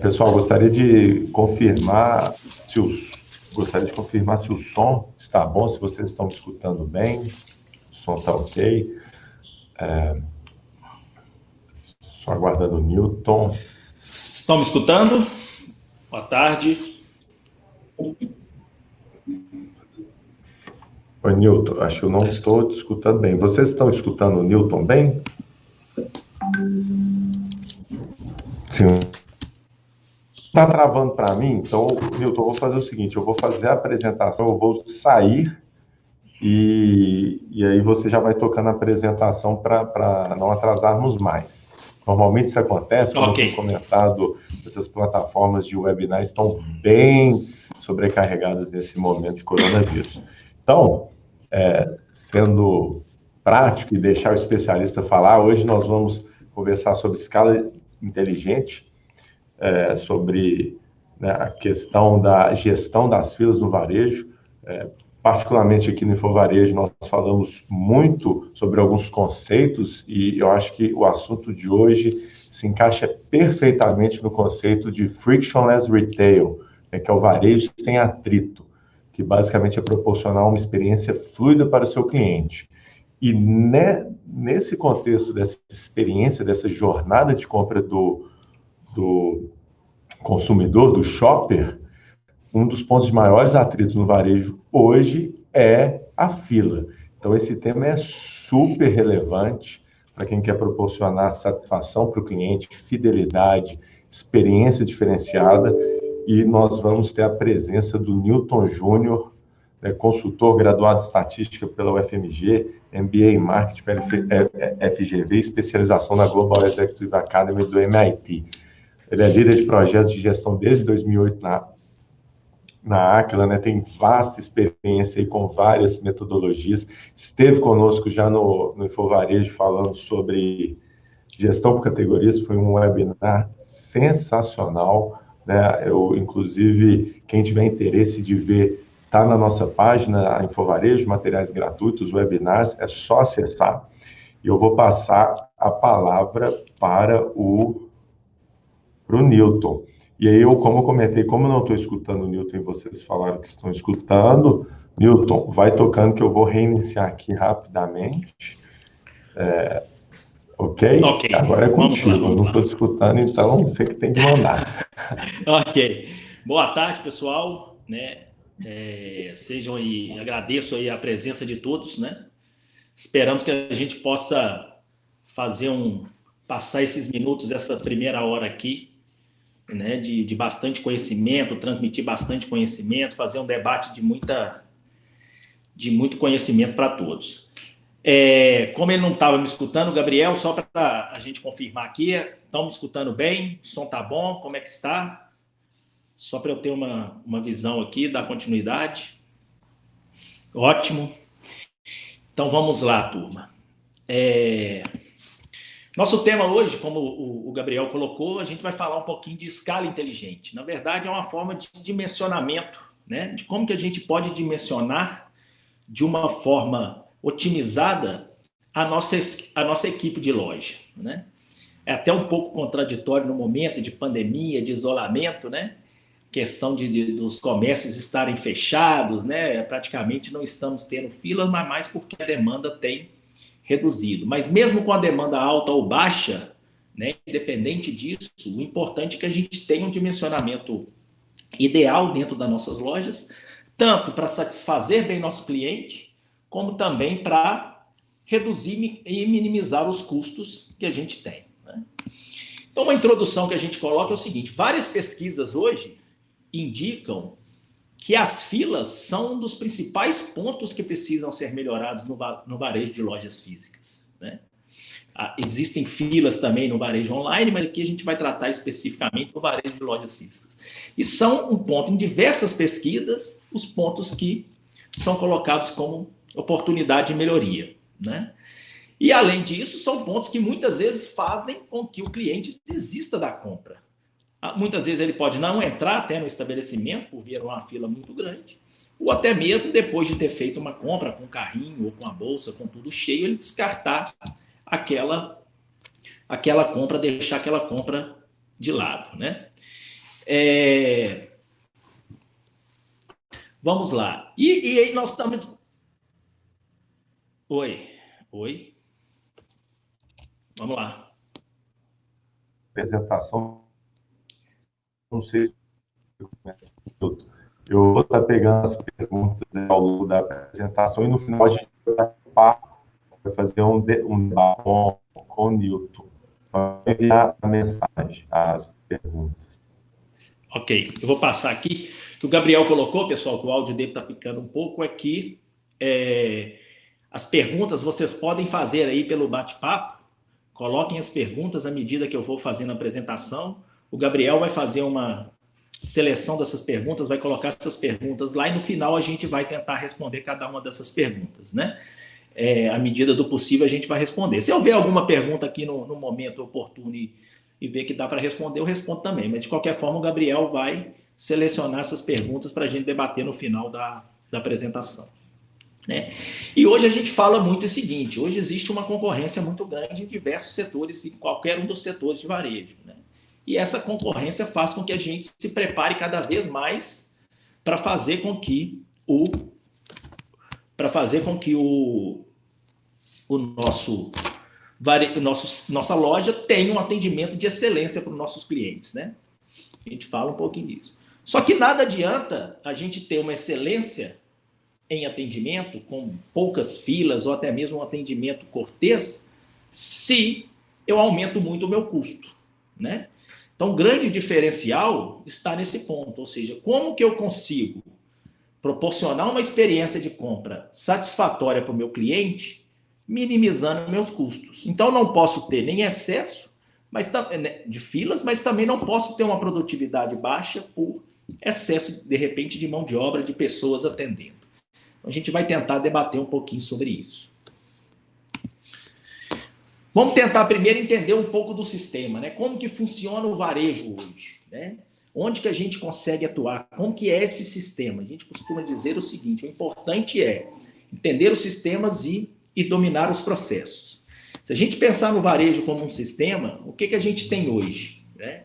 Pessoal, gostaria de confirmar se o som está bom, se vocês estão me escutando bem, o som está ok. Só aguardando o Newton. Estão me escutando? Boa tarde. Oi, Newton, acho que eu não estou te escutando bem. Vocês estão escutando o Newton bem? Sim. Está travando para mim? Então, Newton, eu vou fazer o seguinte, eu vou fazer a apresentação, eu vou sair e aí você já vai tocando a apresentação para não atrasarmos mais. Normalmente isso acontece, como eu tenho comentado, essas plataformas de webinar estão bem sobrecarregadas nesse momento de coronavírus. Então, sendo prático e deixar o especialista falar, hoje nós vamos conversar sobre escala inteligente, sobre, né, a questão da gestão das filas no varejo. Particularmente aqui no InfoVarejo, nós falamos muito sobre alguns conceitos e eu acho que o assunto de hoje se encaixa perfeitamente no conceito de frictionless retail, que é o varejo sem atrito, que basicamente é proporcionar uma experiência fluida para o seu cliente. E nesse contexto dessa experiência, dessa jornada de compra do consumidor, do shopper, um dos pontos de maiores atritos no varejo hoje é a fila. Então, esse tema é super relevante para quem quer proporcionar satisfação para o cliente, fidelidade, experiência diferenciada. E nós vamos ter a presença do Newton Júnior, consultor graduado em estatística pela UFMG, MBA em marketing pela FGV, especialização na Global Executive Academy do MIT. Ele é líder de projetos de gestão desde 2008 na Aquila, né? Tem vasta experiência aí com várias metodologias. Esteve conosco já no InfoVarejo falando sobre gestão por categorias. Foi um webinar sensacional, né? Inclusive, quem tiver interesse de ver, está na nossa página, a InfoVarejo, materiais gratuitos, webinars, é só acessar. E eu vou passar a palavra para o Newton. E aí, como eu comentei, como eu não estou escutando o Newton e vocês falaram que estão escutando, Newton, vai tocando que eu vou reiniciar aqui rapidamente. Ok? Agora é contigo. Eu não estou te escutando, então você que tem que mandar. Ok. Boa tarde, pessoal. Sejam aí, agradeço aí a presença de todos, né? Esperamos que a gente possa passar esses minutos dessa primeira hora aqui, né, de bastante conhecimento, transmitir bastante conhecimento, fazer um debate de muito conhecimento para todos. Como ele não estava me escutando, Gabriel, só para a gente confirmar aqui, estão me escutando bem? O som está bom? Como é que está? Só para eu ter uma visão aqui da continuidade. Ótimo. Então vamos lá, turma. Nosso tema hoje, como o Gabriel colocou, a gente vai falar um pouquinho de escala inteligente. Na verdade, é uma forma de dimensionamento, né? De como que a gente pode dimensionar de uma forma otimizada a nossa equipe de loja, né? É até um pouco contraditório no momento de pandemia, de isolamento, né? Questão dos comércios estarem fechados, né? Praticamente não estamos tendo filas, mas mais porque a demanda tem reduzido. Mas mesmo com a demanda alta ou baixa, né, independente disso, o importante é que a gente tenha um dimensionamento ideal dentro das nossas lojas, tanto para satisfazer bem nosso cliente, como também para reduzir e minimizar os custos que a gente tem, né? Então, uma introdução que a gente coloca é o seguinte: várias pesquisas hoje indicam que as filas são um dos principais pontos que precisam ser melhorados no varejo de lojas físicas, né? Existem filas também no varejo online, mas aqui a gente vai tratar especificamente do varejo de lojas físicas. E são um ponto em diversas pesquisas, os pontos que são colocados como oportunidade de melhoria, né? E além disso, são pontos que muitas vezes fazem com que o cliente desista da compra. Muitas vezes ele pode não entrar até no estabelecimento por vir uma fila muito grande, ou até mesmo depois de ter feito uma compra com um carrinho ou com a bolsa, com tudo cheio, ele descartar aquela compra, deixar aquela compra de lado, né? Vamos lá. E aí nós estamos... Oi. Vamos lá. Apresentação, não sei se eu vou estar pegando as perguntas ao longo da apresentação e no final a gente vai fazer um debate com o Newton, para enviar a mensagem, as perguntas. Ok, eu vou passar aqui. O que o Gabriel colocou, pessoal, que o áudio dele está picando um pouco, é que as perguntas vocês podem fazer aí pelo bate-papo. Coloquem as perguntas à medida que eu vou fazendo a apresentação. O Gabriel vai fazer uma seleção dessas perguntas, vai colocar essas perguntas lá e no final a gente vai tentar responder cada uma dessas perguntas, né? À medida do possível a gente vai responder. Se eu ver alguma pergunta aqui no momento oportuno e ver que dá para responder, eu respondo também. Mas de qualquer forma o Gabriel vai selecionar essas perguntas para a gente debater no final da apresentação. Né? E hoje a gente fala muito o seguinte: hoje existe uma concorrência muito grande em diversos setores, em qualquer um dos setores de varejo. Né? E essa concorrência faz com que a gente se prepare cada vez mais para fazer com que nossa loja tenha um atendimento de excelência para os nossos clientes. Né? A gente fala um pouquinho disso. Só que nada adianta a gente ter uma excelência em atendimento, com poucas filas ou até mesmo um atendimento cortês, se eu aumento muito o meu custo, né? Então, o grande diferencial está nesse ponto, ou seja, como que eu consigo proporcionar uma experiência de compra satisfatória para o meu cliente, minimizando meus custos. Então, não posso ter nem excesso de filas, mas também não posso ter uma produtividade baixa por excesso, de repente, de mão de obra, de pessoas atendendo. A gente vai tentar debater um pouquinho sobre isso. Vamos tentar primeiro entender um pouco do sistema, né? Como que funciona o varejo hoje, né? Onde que a gente consegue atuar? Como que é esse sistema? A gente costuma dizer o seguinte: o importante é entender os sistemas e dominar os processos. Se a gente pensar no varejo como um sistema, o que a gente tem hoje, né?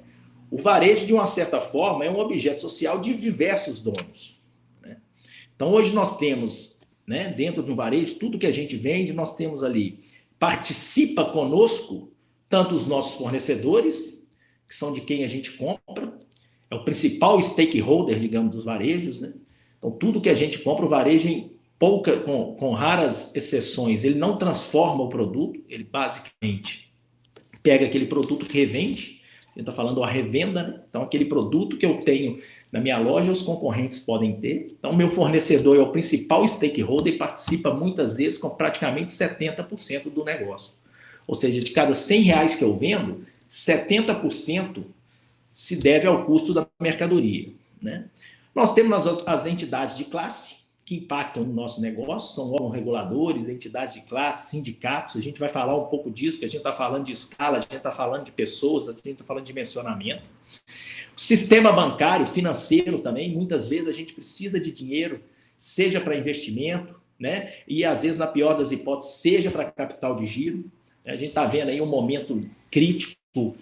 O varejo, de uma certa forma, é um objeto social de diversos donos. Então, hoje nós temos, né, dentro do varejo, tudo que a gente vende, nós temos ali, participa conosco, tanto os nossos fornecedores, que são de quem a gente compra, é o principal stakeholder, digamos, dos varejos, né? Então, tudo que a gente compra, o varejo, com raras exceções, ele não transforma o produto, ele basicamente pega aquele produto e revende. Ele está falando a revenda, né? Então, aquele produto que eu tenho na minha loja, os concorrentes podem ter. Então, meu fornecedor é o principal stakeholder e participa muitas vezes com praticamente 70% do negócio. Ou seja, de cada R$100 que eu vendo, 70% se deve ao custo da mercadoria. Né? Nós temos as entidades de classe que impactam no nosso negócio, são órgãos reguladores, entidades de classe, sindicatos. A gente vai falar um pouco disso, porque a gente está falando de escala, a gente está falando de pessoas, a gente está falando de dimensionamento. O sistema bancário, financeiro também, muitas vezes a gente precisa de dinheiro, seja para investimento, né? E às vezes, na pior das hipóteses, seja para capital de giro. A gente está vendo aí um momento crítico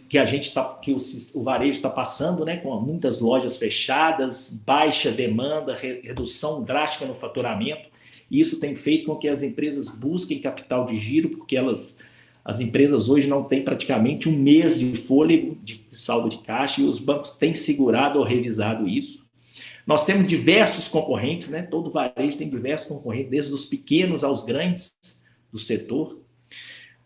que a gente que o varejo está passando, né, com muitas lojas fechadas, baixa demanda, redução drástica no faturamento. Isso tem feito com que as empresas busquem capital de giro, porque as empresas hoje não têm praticamente um mês de fôlego de saldo de caixa e os bancos têm segurado ou revisado isso. Nós temos diversos concorrentes, né? Todo varejo tem diversos concorrentes, desde os pequenos aos grandes do setor.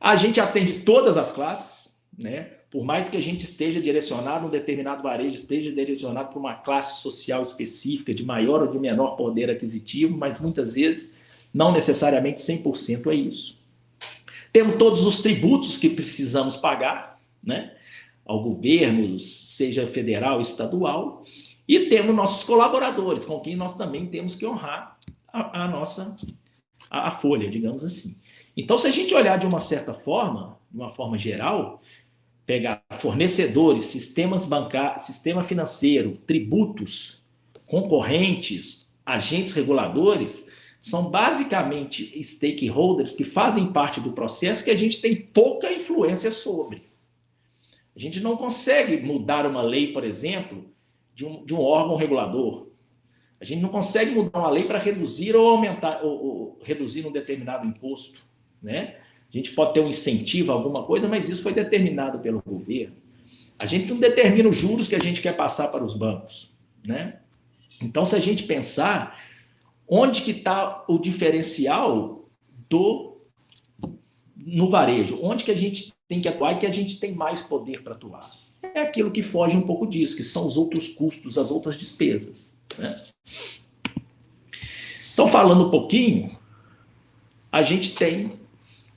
A gente atende todas as classes, né? Por mais que a gente esteja direcionado, um determinado varejo esteja direcionado para uma classe social específica, de maior ou de menor poder aquisitivo, mas muitas vezes, não necessariamente 100% é isso. Temos todos os tributos que precisamos pagar, né? Ao governo, seja federal, estadual, e temos nossos colaboradores, com quem nós também temos que honrar a folha, digamos assim. Então, se a gente olhar de uma certa forma, de uma forma geral, pegar fornecedores, sistemas bancários, sistema financeiro, tributos, concorrentes, agentes reguladores, são basicamente stakeholders que fazem parte do processo que a gente tem pouca influência sobre. A A gente não consegue mudar uma lei, por exemplo, de um órgão regulador. A gente não consegue mudar uma lei para reduzir ou aumentar, ou reduzir um determinado imposto, né? A gente pode ter um incentivo a alguma coisa, mas isso foi determinado pelo governo. A gente não determina os juros que a gente quer passar para os bancos, né? Então, se a gente pensar, onde que está o diferencial no varejo? Onde que a gente tem que atuar e que a gente tem mais poder para atuar? É aquilo que foge um pouco disso, que são os outros custos, as outras despesas, né? Então, falando um pouquinho, a gente tem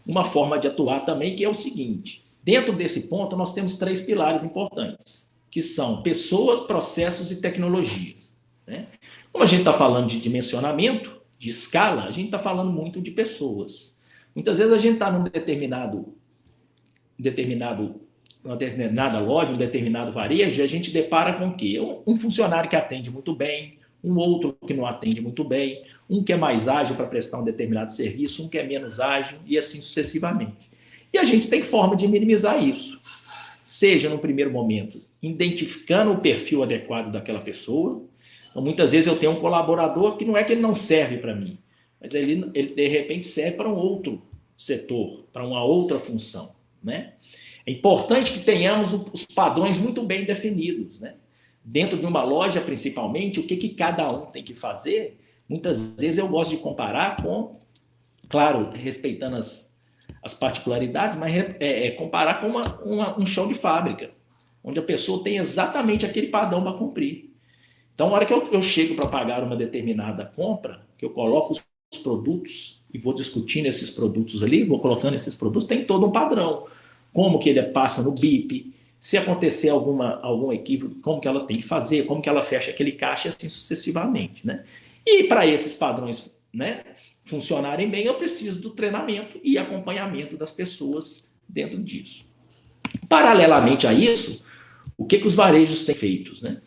uma forma de atuar também, que é o seguinte: dentro desse ponto, nós temos 3 pilares importantes, que são pessoas, processos e tecnologias, né? Como a gente está falando de dimensionamento, de escala, a gente está falando muito de pessoas. Muitas vezes a gente está numa determinada loja, um determinado varejo, e a gente depara com o quê? Um funcionário que atende muito bem, um outro que não atende muito bem, um que é mais ágil para prestar um determinado serviço, um que é menos ágil, e assim sucessivamente. E a gente tem forma de minimizar isso. Seja, no primeiro momento, identificando o perfil adequado daquela pessoa. Então, muitas vezes eu tenho um colaborador que não é que ele não serve para mim, mas ele de repente serve para um outro setor, para uma outra função, né? É importante que tenhamos os padrões muito bem definidos, né? Dentro de uma loja, principalmente, o que cada um tem que fazer. Muitas vezes eu gosto de comparar com, claro, respeitando as particularidades, mas comparar com um chão de fábrica, onde a pessoa tem exatamente aquele padrão para cumprir. Então, na hora que eu chego para pagar uma determinada compra, que eu coloco os produtos e vou discutindo esses produtos ali, vou colocando esses produtos, tem todo um padrão. Como que ele passa no BIP, se acontecer algum equívoco, como que ela tem que fazer, como que ela fecha aquele caixa, e assim sucessivamente, né? E para esses padrões, né, funcionarem bem, eu preciso do treinamento e acompanhamento das pessoas dentro disso. Paralelamente a isso, o que os varejos têm feito, né?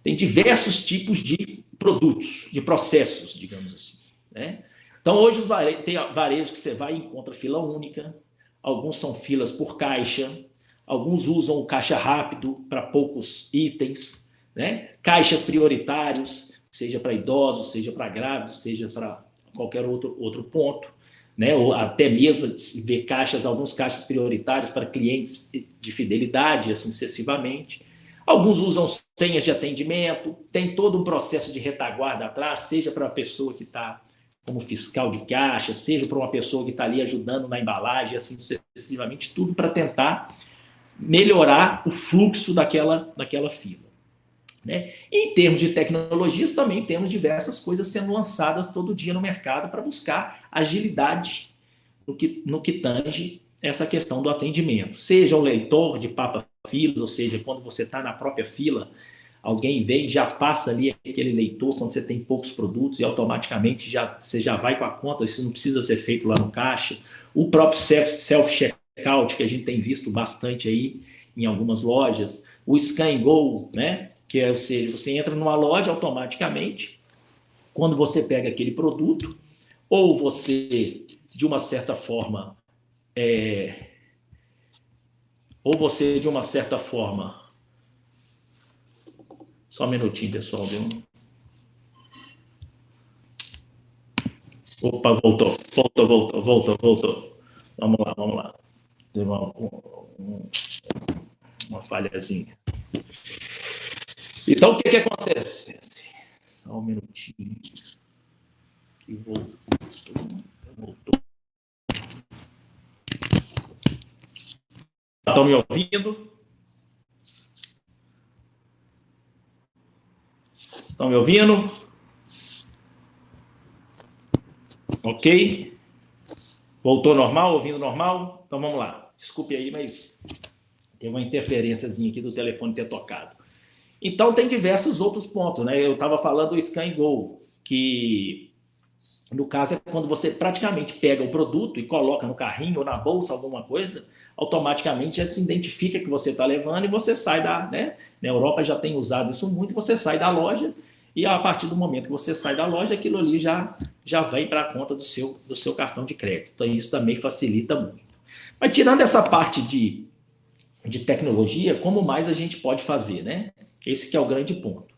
Tem diversos tipos de produtos, de processos, digamos assim, né? Então, hoje tem varejos que você vai e encontra fila única, alguns são filas por caixa, alguns usam o caixa rápido para poucos itens, né? Caixas prioritários, seja para idosos, seja para grávidos, seja para qualquer outro ponto, né? Ou até mesmo ver alguns caixas prioritários para clientes de fidelidade, assim sucessivamente. Alguns usam senhas de atendimento, tem todo um processo de retaguarda atrás, seja para a pessoa que está como fiscal de caixa, seja para uma pessoa que está ali ajudando na embalagem, assim sucessivamente, tudo para tentar melhorar o fluxo daquela fila, né? E em termos de tecnologias, também temos diversas coisas sendo lançadas todo dia no mercado para buscar agilidade no que tange essa questão do atendimento. Seja o leitor de papa-filas, ou seja, quando você está na própria fila, alguém vem e já passa ali aquele leitor quando você tem poucos produtos e automaticamente você já vai com a conta, isso não precisa ser feito lá no caixa. O próprio self-checkout, que a gente tem visto bastante aí em algumas lojas. O Scan and Go, né? Que é, ou seja, você entra numa loja automaticamente, quando você pega aquele produto, ou você, de uma certa forma, só um minutinho, pessoal, viu? Opa, voltou. Vamos lá. Deu uma falhazinha. Então, o que acontece? Só um minutinho. Que voltou. Estão me ouvindo? Estão me ouvindo? Ok? Voltou normal? Ouvindo normal? Então vamos lá. Desculpe aí, mas tem uma interferênciazinha aqui do telefone ter tocado. Então tem diversos outros pontos, né? Eu estava falando do Scan and Go, que no caso é quando você praticamente pega o produto e coloca no carrinho ou na bolsa, alguma coisa, automaticamente já se identifica que você está levando e você sai né? Na Europa já tem usado isso muito, você sai da loja e a partir do momento que você sai da loja, aquilo ali já vem para a conta do seu cartão de crédito. Então isso também facilita muito. Mas tirando essa parte de de tecnologia, como mais a gente pode fazer, né? Esse que é o grande ponto.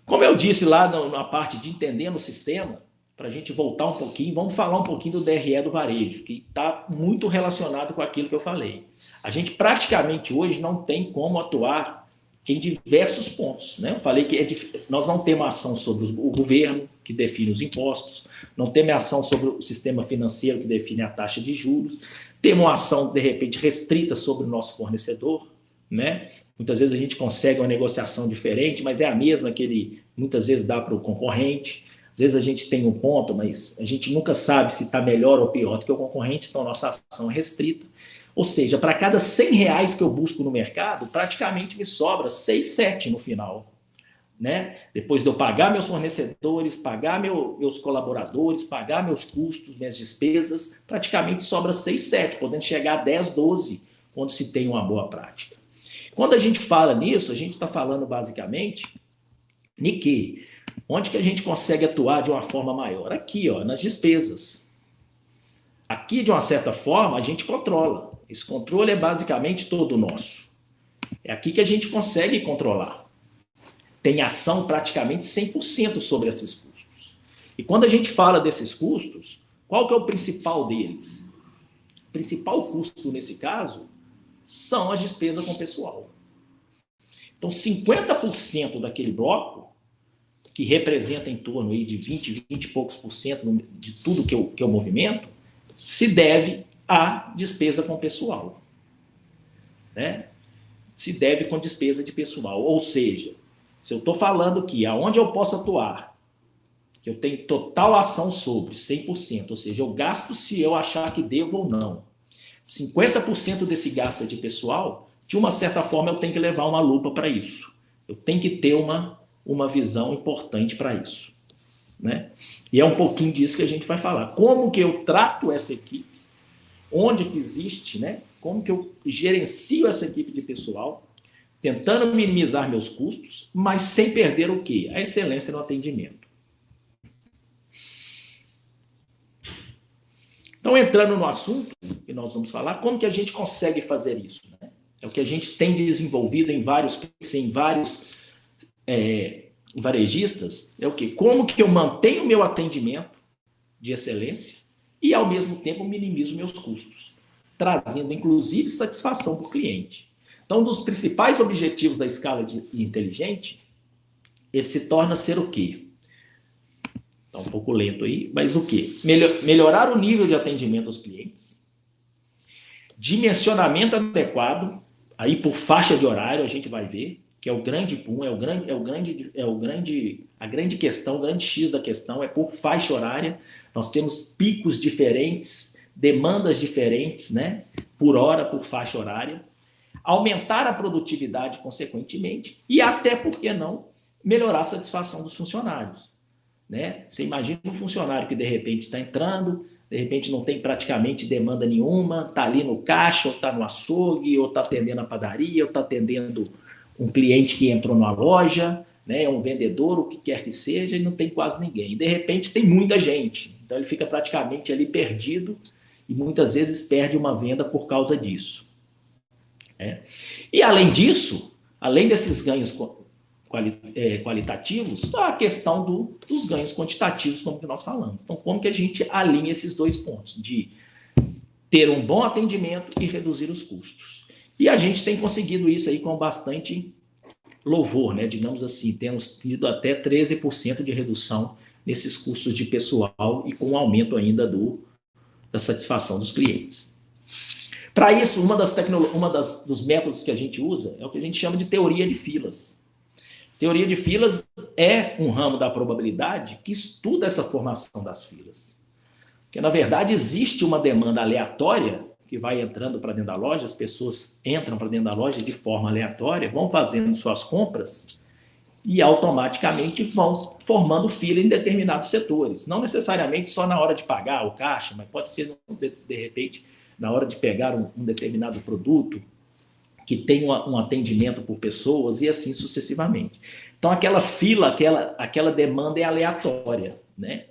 Como eu disse lá na parte de entendendo o sistema, para a gente voltar um pouquinho, vamos falar um pouquinho do DRE do varejo, que está muito relacionado com aquilo que eu falei. A gente praticamente hoje não tem como atuar em diversos pontos, né? Eu falei que nós não temos ação sobre o governo, que define os impostos, não temos ação sobre o sistema financeiro, que define a taxa de juros, temos uma ação, de repente, restrita sobre o nosso fornecedor, né? Muitas vezes a gente consegue uma negociação diferente, mas é a mesma que ele muitas vezes dá para o concorrente. Às vezes a gente tem um ponto, mas a gente nunca sabe se está melhor ou pior do que o concorrente, então a nossa ação é restrita. Ou seja, para cada R$ 100 que eu busco no mercado, praticamente me sobra 6, 7 no final. Né? Depois de eu pagar meus fornecedores, pagar meus colaboradores, pagar meus custos, minhas despesas, praticamente sobra 6, 7, podendo chegar a 10, 12, quando se tem uma boa prática. Quando a gente fala nisso, a gente está falando basicamente de que onde que a gente consegue atuar de uma forma maior? Aqui, ó, nas despesas. Aqui, de uma certa forma, a gente controla. Esse controle é basicamente todo nosso. É aqui que a gente consegue controlar. Tem ação praticamente 100% sobre esses custos. E quando a gente fala desses custos, qual que é o principal deles? O principal custo, nesse caso, são as despesas com o pessoal. Então, 50% daquele bloco, que representa em torno aí de 20 e poucos por cento de tudo que eu movimento, se deve à despesa com o pessoal. Né? Se deve com despesa de pessoal. Ou seja, se eu estou falando que aonde eu posso atuar, que eu tenho total ação sobre 100%, ou seja, eu gasto se eu achar que devo ou não. 50% desse gasto é de pessoal, de uma certa forma eu tenho que levar uma lupa para isso. Eu tenho que ter uma visão importante para isso. Né? E é um pouquinho disso que a gente vai falar. Como que eu trato essa equipe, onde que existe, né? Como que eu gerencio essa equipe de pessoal, tentando minimizar meus custos, mas sem perder o quê? A excelência no atendimento. Então, entrando no assunto que nós vamos falar, como que a gente consegue fazer isso? Né? É o que a gente tem desenvolvido em vários varejistas, é o quê? Como que eu mantenho o meu atendimento de excelência e, ao mesmo tempo, minimizo meus custos, trazendo, inclusive, satisfação para o cliente. Então, um dos principais objetivos da escala inteligente, ele se torna ser o quê? Está um pouco lento aí, mas o quê? Melhorar o nível de atendimento aos clientes, dimensionamento adequado, aí por faixa de horário a gente vai ver, que é o grande boom, a grande questão, o grande X da questão é por faixa horária. Nós temos picos diferentes, demandas diferentes, né? Por hora, por faixa horária. Aumentar a produtividade consequentemente e até, por que não, melhorar a satisfação dos funcionários. Né? Você imagina um funcionário que de repente está entrando, de repente não tem praticamente demanda nenhuma, está ali no caixa, ou está no açougue, ou está atendendo a padaria, ou está atendendo um cliente que entrou na loja, né? Um vendedor, o que quer que seja, e não tem quase ninguém. E de repente tem muita gente, então ele fica praticamente ali perdido e muitas vezes perde uma venda por causa disso. E além disso, além desses ganhos qualitativos, a questão dos ganhos quantitativos, como que nós falamos. Então, como que a gente alinha esses dois pontos, de ter um bom atendimento e reduzir os custos. E a gente tem conseguido isso aí com bastante louvor, né? Digamos assim, temos tido até 13% de redução nesses custos de pessoal e com um aumento ainda da satisfação dos clientes. Para isso, dos métodos que a gente usa é o que a gente chama de teoria de filas. Teoria de filas é um ramo da probabilidade que estuda essa formação das filas. Porque, na verdade, existe uma demanda aleatória que vai entrando para dentro da loja, as pessoas entram para dentro da loja de forma aleatória, vão fazendo suas compras e automaticamente vão formando fila em determinados setores. Não necessariamente só na hora de pagar o caixa, mas pode ser, de repente, na hora de pegar um determinado produto que tem um atendimento por pessoas e assim sucessivamente. Então, aquela fila, aquela demanda é aleatória, né?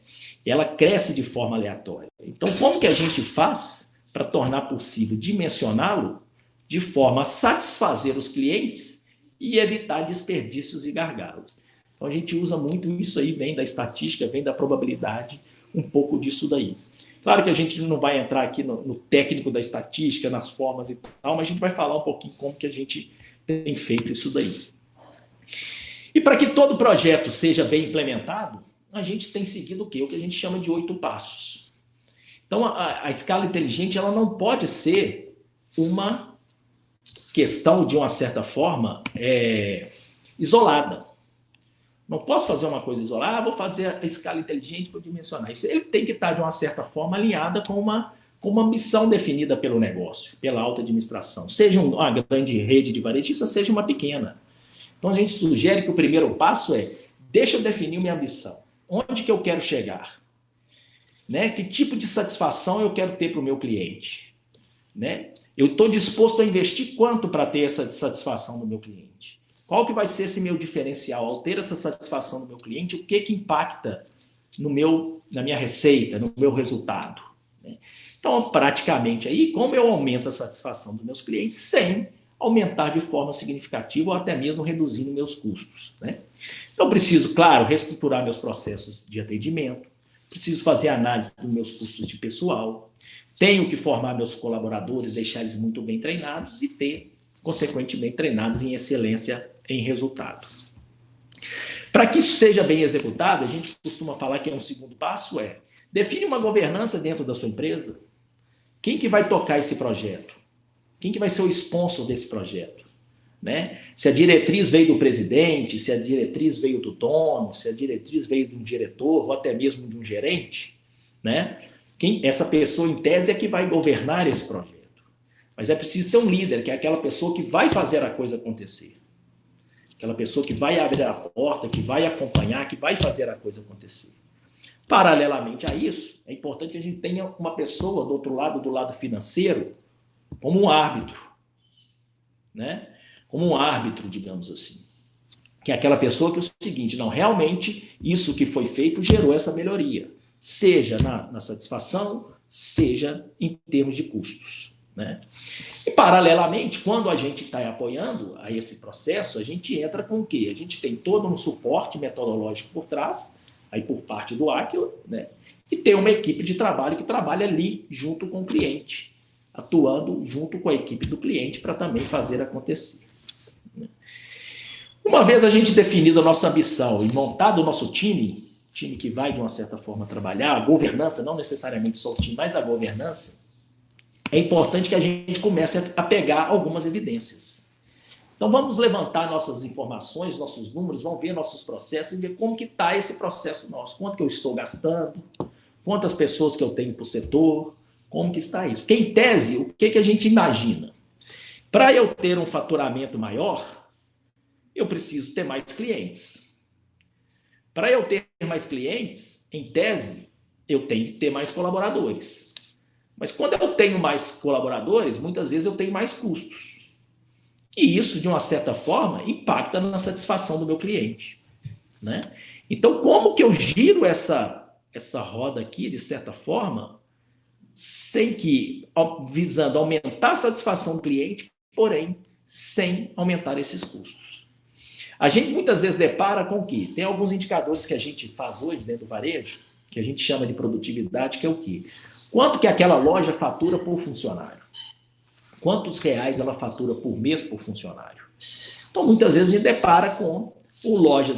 E ela cresce de forma aleatória. Então, como que a gente faz para tornar possível dimensioná-lo de forma a satisfazer os clientes e evitar desperdícios e gargalos. Então, a gente usa muito isso aí, vem da estatística, vem da probabilidade, um pouco disso daí. Claro que a gente não vai entrar aqui no técnico da estatística, nas formas e tal, mas a gente vai falar um pouquinho como que a gente tem feito isso daí. E para que todo projeto seja bem implementado, a gente tem seguido o quê? O que a gente chama de 8 passos. Então, a escala inteligente ela não pode ser uma questão, de uma certa forma, isolada. Não posso fazer uma coisa isolada, vou fazer a escala inteligente, vou dimensionar. Isso ele tem que estar, de uma certa forma, alinhada com uma missão definida pelo negócio, pela alta administração. Seja uma grande rede de varejistas, seja uma pequena. Então, a gente sugere que o primeiro passo deixa eu definir minha missão. Onde que eu quero chegar? Né? Que tipo de satisfação eu quero ter para o meu cliente? Né? Eu estou disposto a investir quanto para ter essa satisfação do meu cliente? Qual que vai ser esse meu diferencial? Ao ter essa satisfação do meu cliente, o que impacta na minha receita, no meu resultado? Né? Então, praticamente aí, como eu aumento a satisfação dos meus clientes sem aumentar de forma significativa ou até mesmo reduzindo meus custos. Né? Então, preciso, claro, reestruturar meus processos de atendimento, preciso fazer análise dos meus custos de pessoal, tenho que formar meus colaboradores, deixar eles muito bem treinados e ter, consequentemente, treinados em excelência em resultado. Para que isso seja bem executado, a gente costuma falar que um segundo passo define uma governança dentro da sua empresa. Quem que vai tocar esse projeto? Quem que vai ser o sponsor desse projeto? Né? Se a diretriz veio do presidente, se a diretriz veio do dono, se a diretriz veio de um diretor ou até mesmo de um gerente, né? Essa pessoa, em tese, é que vai governar esse projeto. Mas é preciso ter um líder, que é aquela pessoa que vai fazer a coisa acontecer. Aquela pessoa que vai abrir a porta, que vai acompanhar, que vai fazer a coisa acontecer. Paralelamente a isso, é importante que a gente tenha uma pessoa do lado financeiro, como um árbitro, né? Como um árbitro, digamos assim. Que é aquela pessoa que é o seguinte, não, realmente isso que foi feito gerou essa melhoria, seja na satisfação, seja em termos de custos, né? E paralelamente, quando a gente está apoiando a esse processo, a gente entra com o quê? A gente tem todo um suporte metodológico por trás, aí por parte do Aquila, né? E tem uma equipe de trabalho que trabalha ali junto com o cliente, atuando junto com a equipe do cliente para também fazer acontecer. Uma vez a gente definida a nossa ambição e montado o nosso time que vai, de uma certa forma, trabalhar, a governança, não necessariamente só o time, mas a governança, é importante que a gente comece a pegar algumas evidências. Então, vamos levantar nossas informações, nossos números, vamos ver nossos processos e ver como que está esse processo nosso, quanto que eu estou gastando, quantas pessoas que eu tenho por setor, como que está isso. Porque, em tese, o que a gente imagina? Para eu ter um faturamento maior, eu preciso ter mais clientes. Para eu ter mais clientes, em tese, eu tenho que ter mais colaboradores. Mas quando eu tenho mais colaboradores, muitas vezes eu tenho mais custos. E isso, de uma certa forma, impacta na satisfação do meu cliente. Né? Então, como que eu giro essa roda aqui, de certa forma, visando aumentar a satisfação do cliente, porém, sem aumentar esses custos? A gente muitas vezes depara com o quê? Tem alguns indicadores que a gente faz hoje dentro do varejo, que a gente chama de produtividade, que é o quê? Quanto que aquela loja fatura por funcionário? Quantos reais ela fatura por mês por funcionário? Então, muitas vezes a gente depara com lojas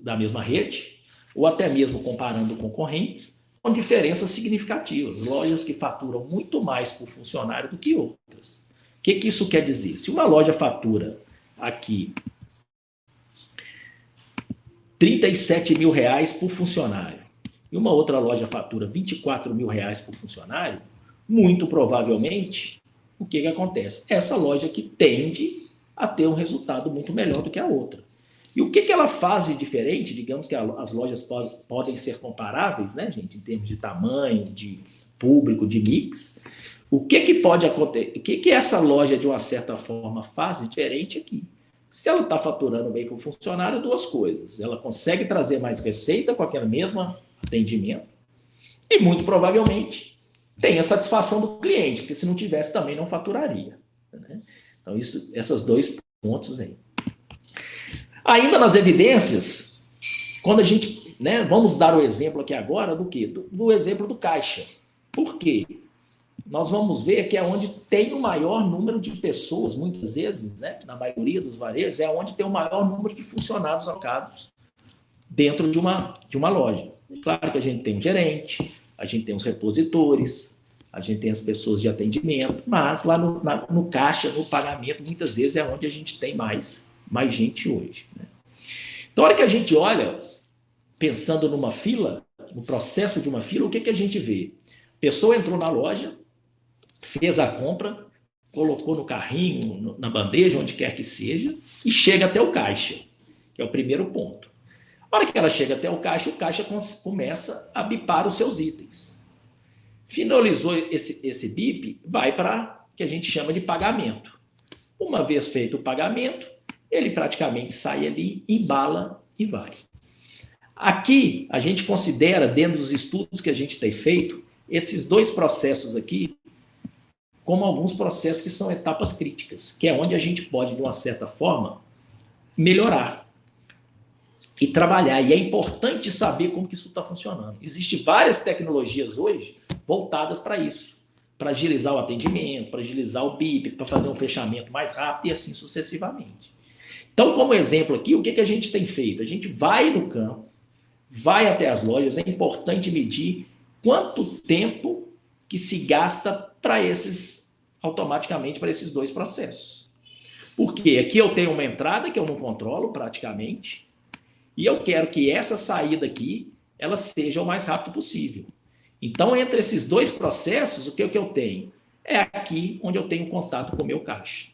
da mesma rede, ou até mesmo comparando concorrentes, com diferenças significativas. Lojas que faturam muito mais por funcionário do que outras. O que isso quer dizer? Se uma loja fatura aqui R$37 mil por funcionário e uma outra loja fatura R$24 mil por funcionário, muito provavelmente, o que acontece? Essa loja que tende a ter um resultado muito melhor do que a outra. E o que ela faz de diferente? Digamos que as lojas podem ser comparáveis, né, gente, em termos de tamanho, de público, de mix. O que pode acontecer? O que essa loja, de uma certa forma, faz diferente aqui? Se ela está faturando bem para o funcionário, duas coisas. Ela consegue trazer mais receita com aquele mesmo atendimento e, muito provavelmente, tem a satisfação do cliente, porque se não tivesse também não faturaria. Né? Então, esses dois pontos aí. Ainda nas evidências, quando a gente, né, vamos dar o exemplo aqui agora do quê? Do exemplo do caixa. Por quê? Nós vamos ver que é onde tem o maior número de pessoas, muitas vezes, né, na maioria dos varejos, é onde tem o maior número de funcionários alocados dentro de uma loja. Claro que a gente tem um gerente, a gente tem os repositores, a gente tem as pessoas de atendimento, mas lá no caixa, no pagamento, muitas vezes é onde a gente tem mais gente hoje. Né? Então, a hora que a gente olha, pensando numa fila, no processo de uma fila, o que a gente vê? A pessoa entrou na loja, fez a compra, colocou no carrinho, na bandeja, onde quer que seja, e chega até o caixa, que é o primeiro ponto. A hora que ela chega até o caixa começa a bipar os seus itens. Finalizou esse bip, vai para o que a gente chama de pagamento. Uma vez feito o pagamento, ele praticamente sai ali, embala e vai. Aqui, a gente considera, dentro dos estudos que a gente tem feito, esses dois processos aqui como alguns processos que são etapas críticas, que é onde a gente pode, de uma certa forma, melhorar e trabalhar. E é importante saber como que isso está funcionando. Existem várias tecnologias hoje voltadas para isso, para agilizar o atendimento, para agilizar o BIP, para fazer um fechamento mais rápido e assim sucessivamente. Então, como exemplo aqui, o que a gente tem feito? A gente vai no campo, vai até as lojas, é importante medir quanto tempo que se gasta automaticamente para esses dois processos. Porque aqui eu tenho uma entrada que eu não controlo praticamente, e eu quero que essa saída aqui, ela seja o mais rápido possível. Então, entre esses dois processos, o que eu tenho? É aqui onde eu tenho contato com o meu caixa.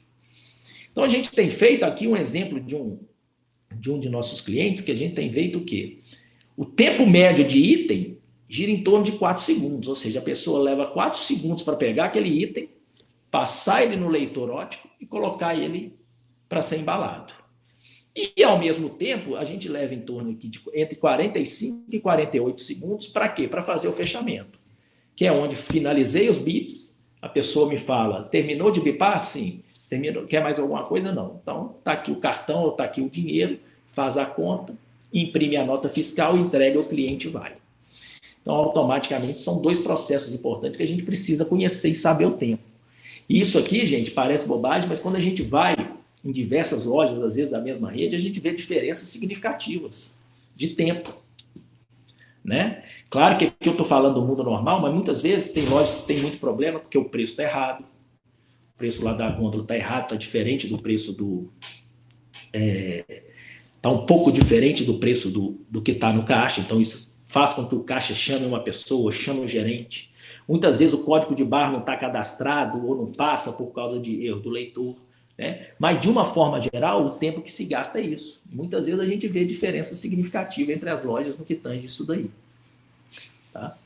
Então, a gente tem feito aqui um exemplo de um de nossos clientes, que a gente tem feito o quê? O tempo médio de item gira em torno de 4 segundos, ou seja, a pessoa leva 4 segundos para pegar aquele item, passar ele no leitor óptico e colocar ele para ser embalado. E, ao mesmo tempo, a gente leva em torno aqui de entre 45 e 48 segundos, para quê? Para fazer o fechamento, que é onde finalizei os bips, a pessoa me fala, terminou de bipar? Sim. Terminou, quer mais alguma coisa? Não. Então, está aqui o cartão, está aqui o dinheiro, faz a conta, imprime a nota fiscal, entrega ao cliente e vai. Então, automaticamente, são dois processos importantes que a gente precisa conhecer e saber o tempo. E isso aqui, gente, parece bobagem, mas quando a gente vai em diversas lojas, às vezes da mesma rede, a gente vê diferenças significativas de tempo. Né? Claro que aqui eu estou falando do mundo normal, mas muitas vezes tem lojas que tem muito problema porque o preço está errado. O preço lá da gôndola está errado, está diferente do preço do... Está um pouco diferente do preço do que está no caixa, então isso faz com que o caixa chame uma pessoa, chame um gerente. Muitas vezes o código de barra não está cadastrado ou não passa por causa de erro do leitor. Né? Mas, de uma forma geral, o tempo que se gasta é isso. Muitas vezes a gente vê diferença significativa entre as lojas no que tange isso daí. Tá?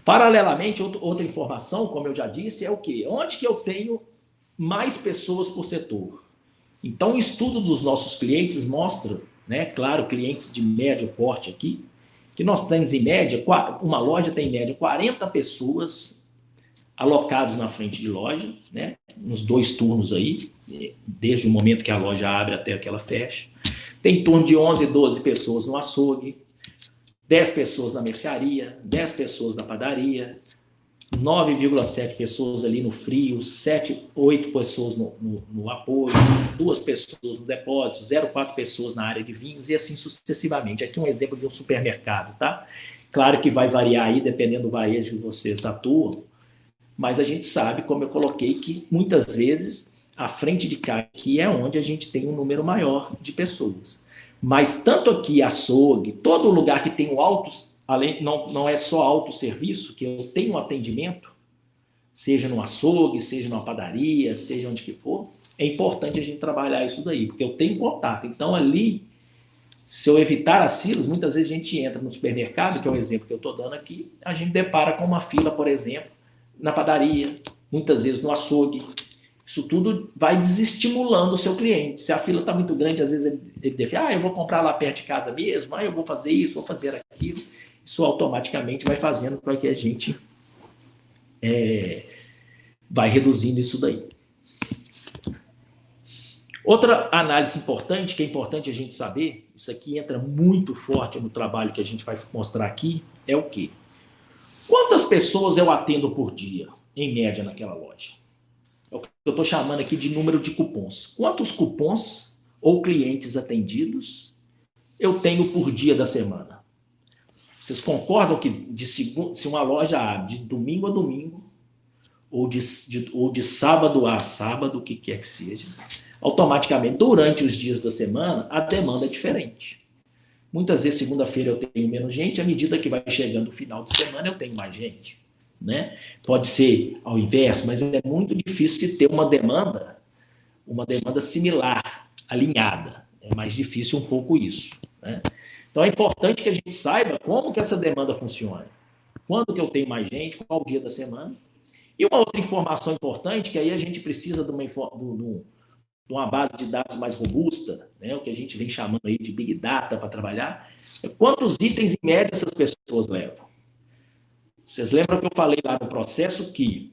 Paralelamente, outra informação, como eu já disse, é o quê? Onde que eu tenho mais pessoas por setor? Então, o estudo dos nossos clientes mostra, né, claro, clientes de médio porte aqui, que nós temos em média, uma loja tem em média 40 pessoas alocados na frente de loja, né, nos 2 turnos aí, desde o momento que a loja abre até que ela fecha. Tem em torno de 11, 12 pessoas no açougue, 10 pessoas na mercearia, 10 pessoas na padaria, 9,7 pessoas ali no frio, 8 pessoas no apoio, 2 pessoas no depósito, 0,4 pessoas na área de vinhos e assim sucessivamente. Aqui um exemplo de um supermercado, tá? Claro que vai variar aí, dependendo do varejo que vocês atuam, mas a gente sabe, como eu coloquei, que muitas vezes a frente de caixa aqui é onde a gente tem um número maior de pessoas. Mas tanto aqui, açougue, todo lugar que tem o não é só autosserviço, que eu tenho um atendimento, seja no açougue, seja numa padaria, seja onde que for, é importante a gente trabalhar isso daí, porque eu tenho contato. Então, ali, se eu evitar as filas, muitas vezes a gente entra no supermercado, que é o exemplo que eu estou dando aqui, a gente depara com uma fila, por exemplo, na padaria, muitas vezes no açougue. Isso tudo vai desestimulando o seu cliente. Se a fila está muito grande, às vezes ele defende, eu vou comprar lá perto de casa mesmo, eu vou fazer isso, vou fazer aquilo. Isso automaticamente vai fazendo com que a gente vai reduzindo isso daí. Outra análise importante, que é importante a gente saber, isso aqui entra muito forte no trabalho que a gente vai mostrar aqui, é o quê? Quantas pessoas eu atendo por dia, em média, naquela loja? É o que eu estou chamando aqui de número de cupons. Quantos cupons ou clientes atendidos eu tenho por dia da semana? Vocês concordam que se uma loja abre de domingo a domingo, ou de sábado a sábado, o que quer que seja, automaticamente, durante os dias da semana, a demanda é diferente. Muitas vezes, segunda-feira eu tenho menos gente, à medida que vai chegando o final de semana, eu tenho mais gente. Né? Pode ser ao inverso, mas é muito difícil se ter uma demanda similar, alinhada. É mais difícil um pouco isso. Né? Então é importante que a gente saiba como que essa demanda funciona. Quando que eu tenho mais gente, qual o dia da semana. E uma outra informação importante, que aí a gente precisa de uma base de dados mais robusta, né, o que a gente vem chamando aí de Big Data para trabalhar, é quantos itens em média essas pessoas levam. Vocês lembram que eu falei lá no processo que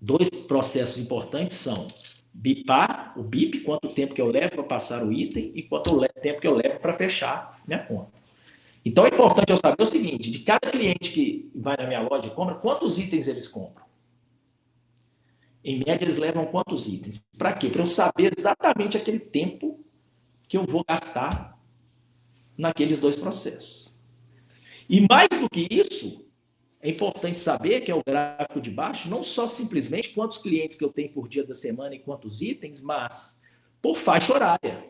2 processos importantes são bipar, o BIP, quanto tempo que eu levo para passar o item e quanto tempo que eu levo para fechar minha conta. Então é importante eu saber o seguinte, de cada cliente que vai na minha loja e compra, quantos itens eles compram? Em média, eles levam quantos itens? Para quê? Para eu saber exatamente aquele tempo que eu vou gastar naqueles 2 processos. E mais do que isso, é importante saber que é o gráfico de baixo, não só simplesmente quantos clientes que eu tenho por dia da semana e quantos itens, mas por faixa horária.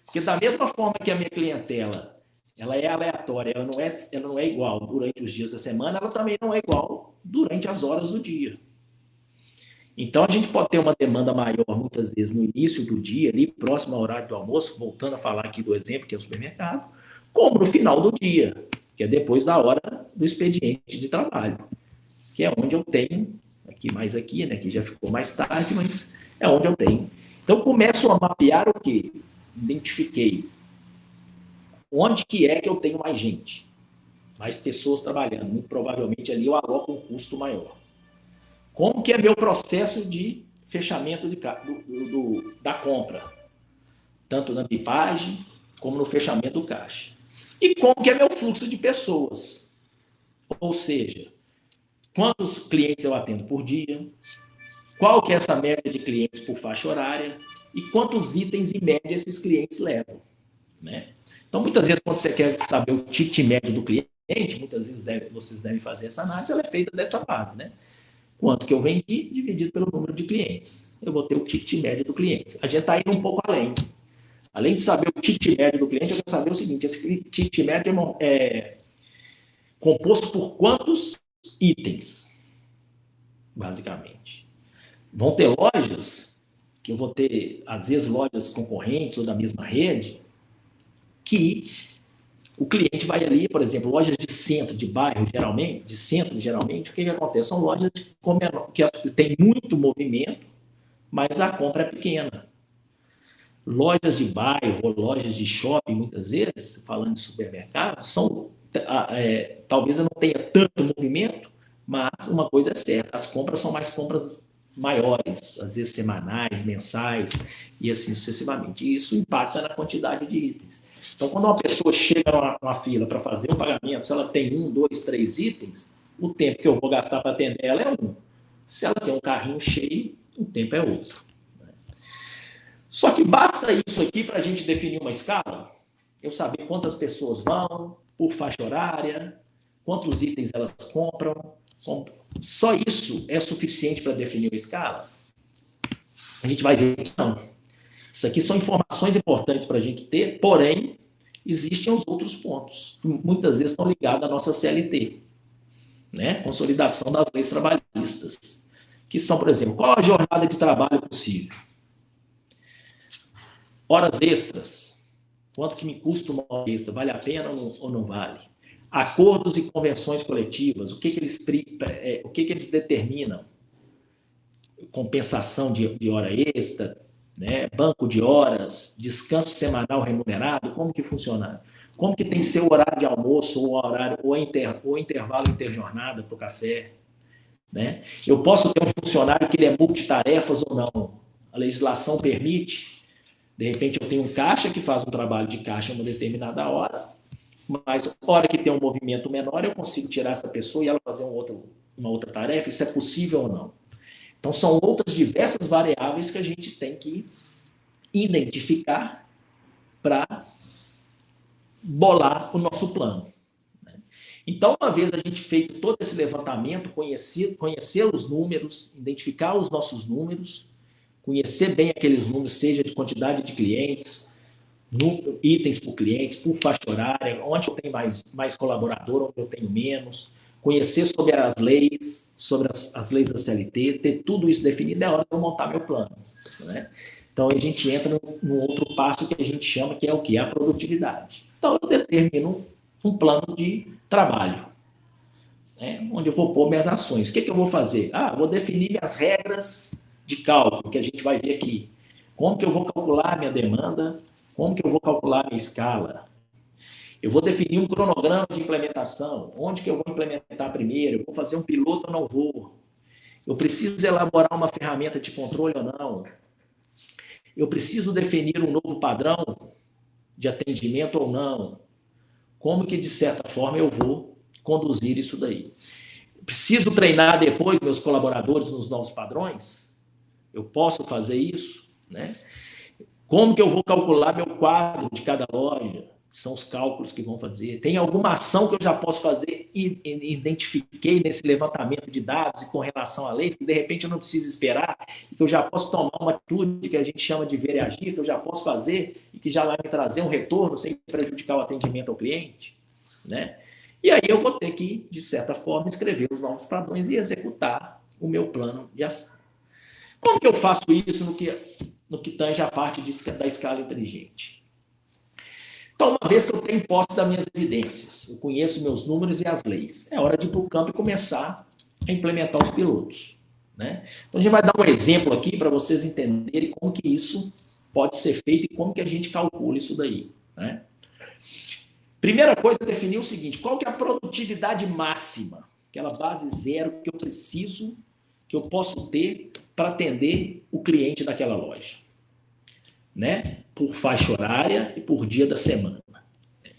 Porque da mesma forma que a minha clientela ela é aleatória, ela não é igual durante os dias da semana, ela também não é igual durante as horas do dia. Então, a gente pode ter uma demanda maior, muitas vezes, no início do dia, ali, próximo ao horário do almoço, voltando a falar aqui do exemplo, que é o supermercado, como no final do dia, que é depois da hora do expediente de trabalho, que é onde eu tenho, aqui, né, que já ficou mais tarde, mas é onde eu tenho. Então, começo a mapear o quê? Identifiquei onde que é que eu tenho mais gente, mais pessoas trabalhando, muito provavelmente ali eu aloco um custo maior. Como que é meu processo de fechamento da compra, tanto na bipagem como no fechamento do caixa. E como que é meu fluxo de pessoas, ou seja, quantos clientes eu atendo por dia, qual que é essa média de clientes por faixa horária e quantos itens em média esses clientes levam. Né? Então, muitas vezes, quando você quer saber o ticket médio do cliente, muitas vezes vocês devem fazer essa análise, ela é feita dessa base, né? Quanto que eu vendi, dividido pelo número de clientes. Eu vou ter o ticket médio do cliente. A gente está indo um pouco além. Além de saber o ticket médio do cliente, eu quero saber o seguinte, esse ticket médio é composto por quantos itens, basicamente. Vão ter lojas, que eu vou ter, às vezes, lojas concorrentes ou da mesma rede, que o cliente vai ali, por exemplo, lojas de centro, de bairro, geralmente, o que acontece? São lojas que tem muito movimento, mas a compra é pequena. Lojas de bairro ou lojas de shopping, muitas vezes, falando de supermercado, talvez eu não tenha tanto movimento, mas uma coisa é certa, as compras são mais compras maiores, às vezes semanais, mensais, e assim sucessivamente. E isso impacta na quantidade de itens. Então, quando uma pessoa chega numa fila para fazer o pagamento, se ela tem 1, 2, 3 itens, o tempo que eu vou gastar para atender ela é 1. Se ela tem um carrinho cheio, o tempo é outro. Só que basta isso aqui para a gente definir uma escala, eu saber quantas pessoas vão, por faixa horária, quantos itens elas compram. Só isso é suficiente para definir uma escala? A gente vai ver que não. Isso aqui são informações importantes para a gente ter, porém, existem os outros pontos, que muitas vezes estão ligados à nossa CLT, né? Consolidação das leis trabalhistas, que são, por exemplo, qual a jornada de trabalho possível? Horas extras, quanto que me custa uma hora extra? Vale a pena ou não vale? Acordos e convenções coletivas, o que eles determinam? Compensação de hora extra, né? Banco de horas, descanso semanal remunerado, como que funciona? Como que tem que ser o horário de almoço, ou o horário, ou intervalo interjornada para o café, né? Eu posso ter um funcionário que ele é multitarefas ou não. A legislação permite. De repente eu tenho um caixa que faz um trabalho de caixa em uma determinada hora, mas hora que tem um movimento menor, eu consigo tirar essa pessoa e ela fazer uma outra tarefa. Isso é possível ou não? Então, são outras diversas variáveis que a gente tem que identificar para bolar o nosso plano. Então, uma vez a gente feito todo esse levantamento, conhecer os números, identificar os nossos números, conhecer bem aqueles números, seja de quantidade de clientes, itens por clientes, por faixa horária, onde eu tenho mais colaborador, onde eu tenho menos, conhecer sobre as leis, sobre as leis da CLT, ter tudo isso definido, é hora de eu montar meu plano. Né? Então, a gente entra no outro passo que a gente chama, que é o quê? A produtividade. Então, eu determino um plano de trabalho, né? Onde eu vou pôr minhas ações. O que eu vou fazer? Vou definir minhas regras de cálculo, que a gente vai ver aqui. Como que eu vou calcular minha demanda? Como que eu vou calcular minha escala? Eu vou definir um cronograma de implementação. Onde que eu vou implementar primeiro? Eu vou fazer um piloto ou não vou? Eu preciso elaborar uma ferramenta de controle ou não? Eu preciso definir um novo padrão de atendimento ou não? Como que, de certa forma, eu vou conduzir isso daí? Preciso treinar depois meus colaboradores nos novos padrões? Eu posso fazer isso? Né? Como que eu vou calcular meu quadro de cada loja? São os cálculos que vão fazer. Tem alguma ação que eu já posso fazer e identifiquei nesse levantamento de dados e com relação à lei, que de repente eu não preciso esperar, que eu já posso tomar uma atitude que a gente chama de ver e agir, que eu já posso fazer e que já vai me trazer um retorno sem prejudicar o atendimento ao cliente, né? E aí eu vou ter que, de certa forma, escrever os novos padrões e executar o meu plano de ação. Como que eu faço isso no que tange a parte da escala inteligente? Então, uma vez que eu tenho posse das minhas evidências, eu conheço meus números e as leis, é hora de ir para o campo e começar a implementar os pilotos. Né? Então, a gente vai dar um exemplo aqui para vocês entenderem como que isso pode ser feito e como que a gente calcula isso daí. Né? Primeira coisa é definir o seguinte, qual que é a produtividade máxima, aquela base zero que eu preciso, que eu posso ter para atender o cliente daquela loja. Né? Por faixa horária e por dia da semana.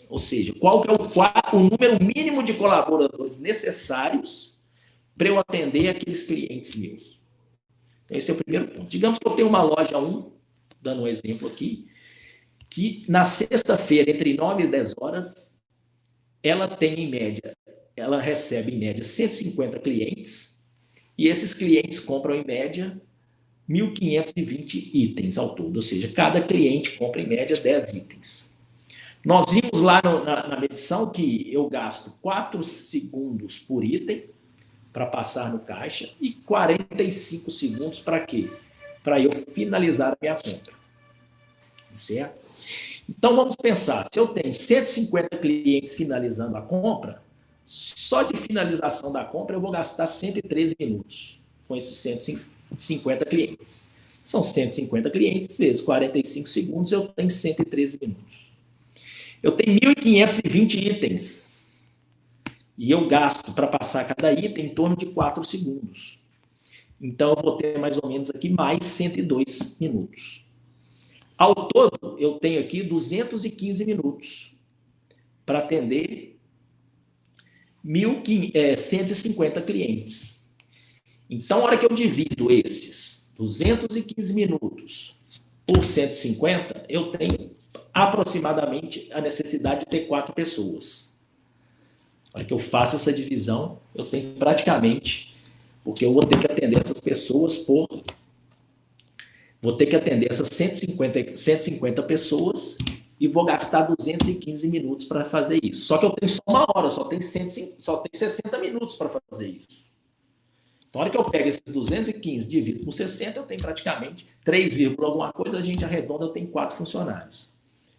Ou seja, qual que é o número mínimo de colaboradores necessários para eu atender aqueles clientes meus. Então, esse é o primeiro ponto. Digamos que eu tenho uma loja 1, dando um exemplo aqui, que na sexta-feira, entre 9 e 10 horas, ela tem em média, ela recebe em média 150 clientes, e esses clientes compram em média 1.520 itens ao todo, ou seja, cada cliente compra em média 10 itens. Nós vimos lá na medição que eu gasto 4 segundos por item para passar no caixa e 45 segundos para quê? Para eu finalizar a minha compra. Certo? Então vamos pensar, se eu tenho 150 clientes finalizando a compra, só de finalização da compra eu vou gastar 113 minutos com esses 150 clientes. São 150 clientes vezes 45 segundos, eu tenho 113 minutos. Eu tenho 1.520 itens. E eu gasto para passar cada item em torno de 4 segundos. Então, eu vou ter mais ou menos aqui mais 102 minutos. Ao todo, eu tenho aqui 215 minutos para atender 150 clientes. Então, a hora que eu divido esses 215 minutos por 150, eu tenho aproximadamente a necessidade de ter 4 pessoas. Na hora que eu faço essa divisão, eu tenho praticamente, porque eu vou ter que atender essas pessoas vou ter que atender essas 150 pessoas e vou gastar 215 minutos para fazer isso. Só que eu tenho só uma hora, só tem 60 minutos para fazer isso. Na hora que eu pego esses 215 divido por 60, eu tenho praticamente 3, alguma coisa, a gente arredonda, eu tenho 4 funcionários.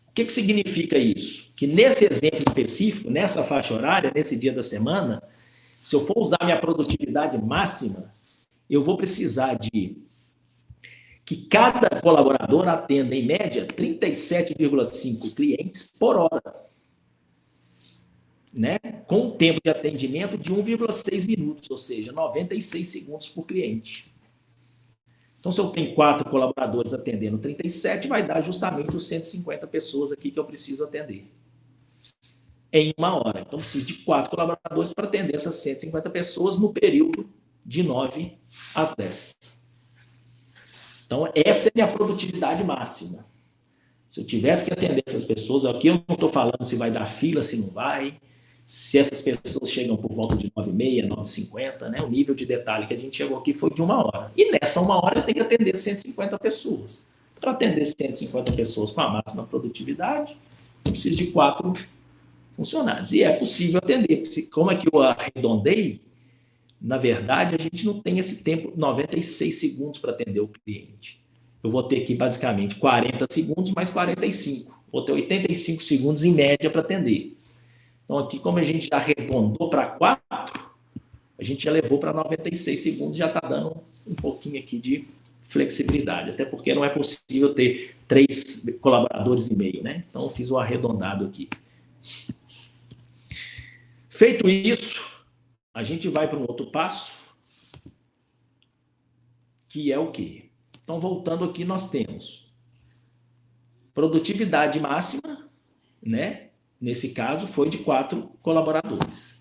O que significa isso? Que nesse exemplo específico, nessa faixa horária, nesse dia da semana, se eu for usar minha produtividade máxima, eu vou precisar de que cada colaborador atenda, em média, 37,5 clientes por hora. né, com um tempo de atendimento de 1,6 minutos, ou seja, 96 segundos por cliente. Então, se eu tenho 4 colaboradores atendendo 37, vai dar justamente os 150 pessoas aqui que eu preciso atender em 1 hora. Então, preciso de 4 colaboradores para atender essas 150 pessoas no período de 9 às 10. Então, essa é a minha produtividade máxima. Se eu tivesse que atender essas pessoas, aqui eu não estou falando se vai dar fila, se não vai, se essas pessoas chegam por volta de 9h30, 9h50, né? O nível de detalhe que a gente chegou aqui foi de 1 hora. E nessa 1 hora eu tenho que atender 150 pessoas. Para atender 150 pessoas com a máxima produtividade, eu preciso de 4 funcionários. E é possível atender. Como é que eu arredondei? Na verdade, a gente não tem esse tempo, 96 segundos para atender o cliente. Eu vou ter aqui basicamente 40 segundos mais 45. Vou ter 85 segundos em média para atender. Então, aqui, como a gente já arredondou para 4, a gente já levou para 96 segundos, já está dando um pouquinho aqui de flexibilidade. Até porque não é possível ter 3 colaboradores e meio, né? Então, eu fiz o arredondado aqui. Feito isso, a gente vai para um outro passo, que é o quê? Então, voltando aqui, nós temos produtividade máxima, né? Nesse caso, foi de 4 colaboradores.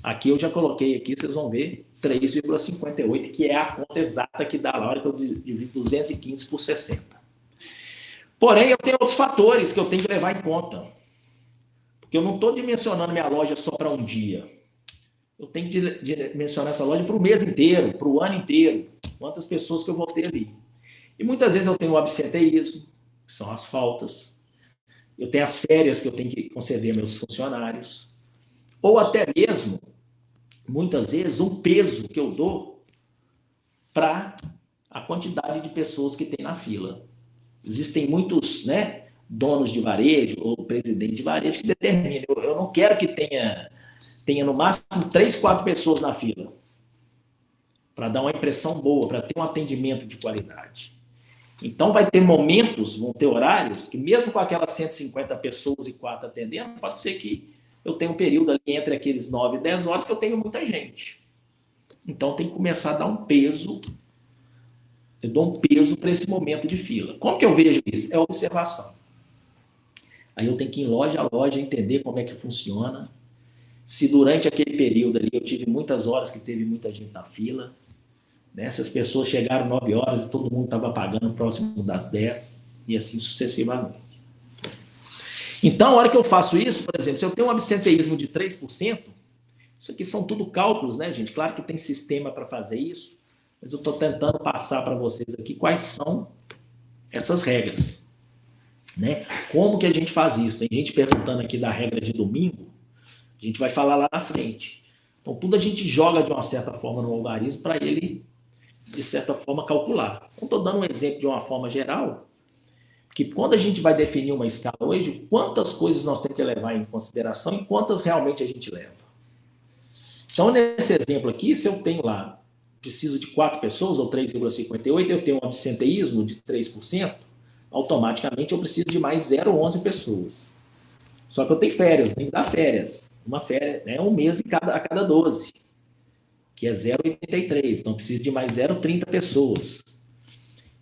Aqui eu já coloquei aqui, vocês vão ver, 3,58, que é a conta exata que dá lá, hora que eu divido 215 por 60. Porém, eu tenho outros fatores que eu tenho que levar em conta. Porque eu não estou dimensionando minha loja só para um dia. Eu tenho que dimensionar essa loja para o mês inteiro, para o ano inteiro. Quantas pessoas que eu vou ter ali. E muitas vezes eu tenho o absenteísmo, que são as faltas. Eu tenho as férias que eu tenho que conceder a meus funcionários. Ou até mesmo, muitas vezes, um peso que eu dou para a quantidade de pessoas que tem na fila. Existem muitos, né, donos de varejo ou presidente de varejo que determinam. Eu não quero que tenha no máximo 3, 4 pessoas na fila. Para dar uma impressão boa, para ter um atendimento de qualidade. Então, vai ter momentos, vão ter horários, que mesmo com aquelas 150 pessoas e 4 atendendo, pode ser que eu tenha um período ali entre aqueles 9 e 10 horas que eu tenho muita gente. Então, tem que começar a dar um peso. Eu dou um peso para esse momento de fila. Como que eu vejo isso? É observação. Aí eu tenho que ir loja a loja, entender como é que funciona. Se durante aquele período ali eu tive muitas horas que teve muita gente na fila, né? Essas pessoas chegaram 9 horas e todo mundo estava pagando próximo das 10, e assim sucessivamente. Então, a hora que eu faço isso, por exemplo, se eu tenho um absenteísmo de 3%, isso aqui são tudo cálculos, né, gente? Claro que tem sistema para fazer isso, mas eu estou tentando passar para vocês aqui quais são essas regras, né? Como que a gente faz isso? Tem gente perguntando aqui da regra de domingo, a gente vai falar lá na frente. Então, tudo a gente joga de uma certa forma no algarismo para ele, de certa forma, calcular. Então, estou dando um exemplo de uma forma geral, que quando a gente vai definir uma escala hoje, quantas coisas nós temos que levar em consideração e quantas realmente a gente leva. Então, nesse exemplo aqui, se eu tenho lá, preciso de 4 pessoas, ou 3,58, eu tenho um absenteísmo de 3%, automaticamente eu preciso de mais 0,11 pessoas. Só que eu tenho férias, tenho que dar férias. Uma férias, né, um mês a cada 12, que é 0,83. Então, preciso de mais 0,30 pessoas.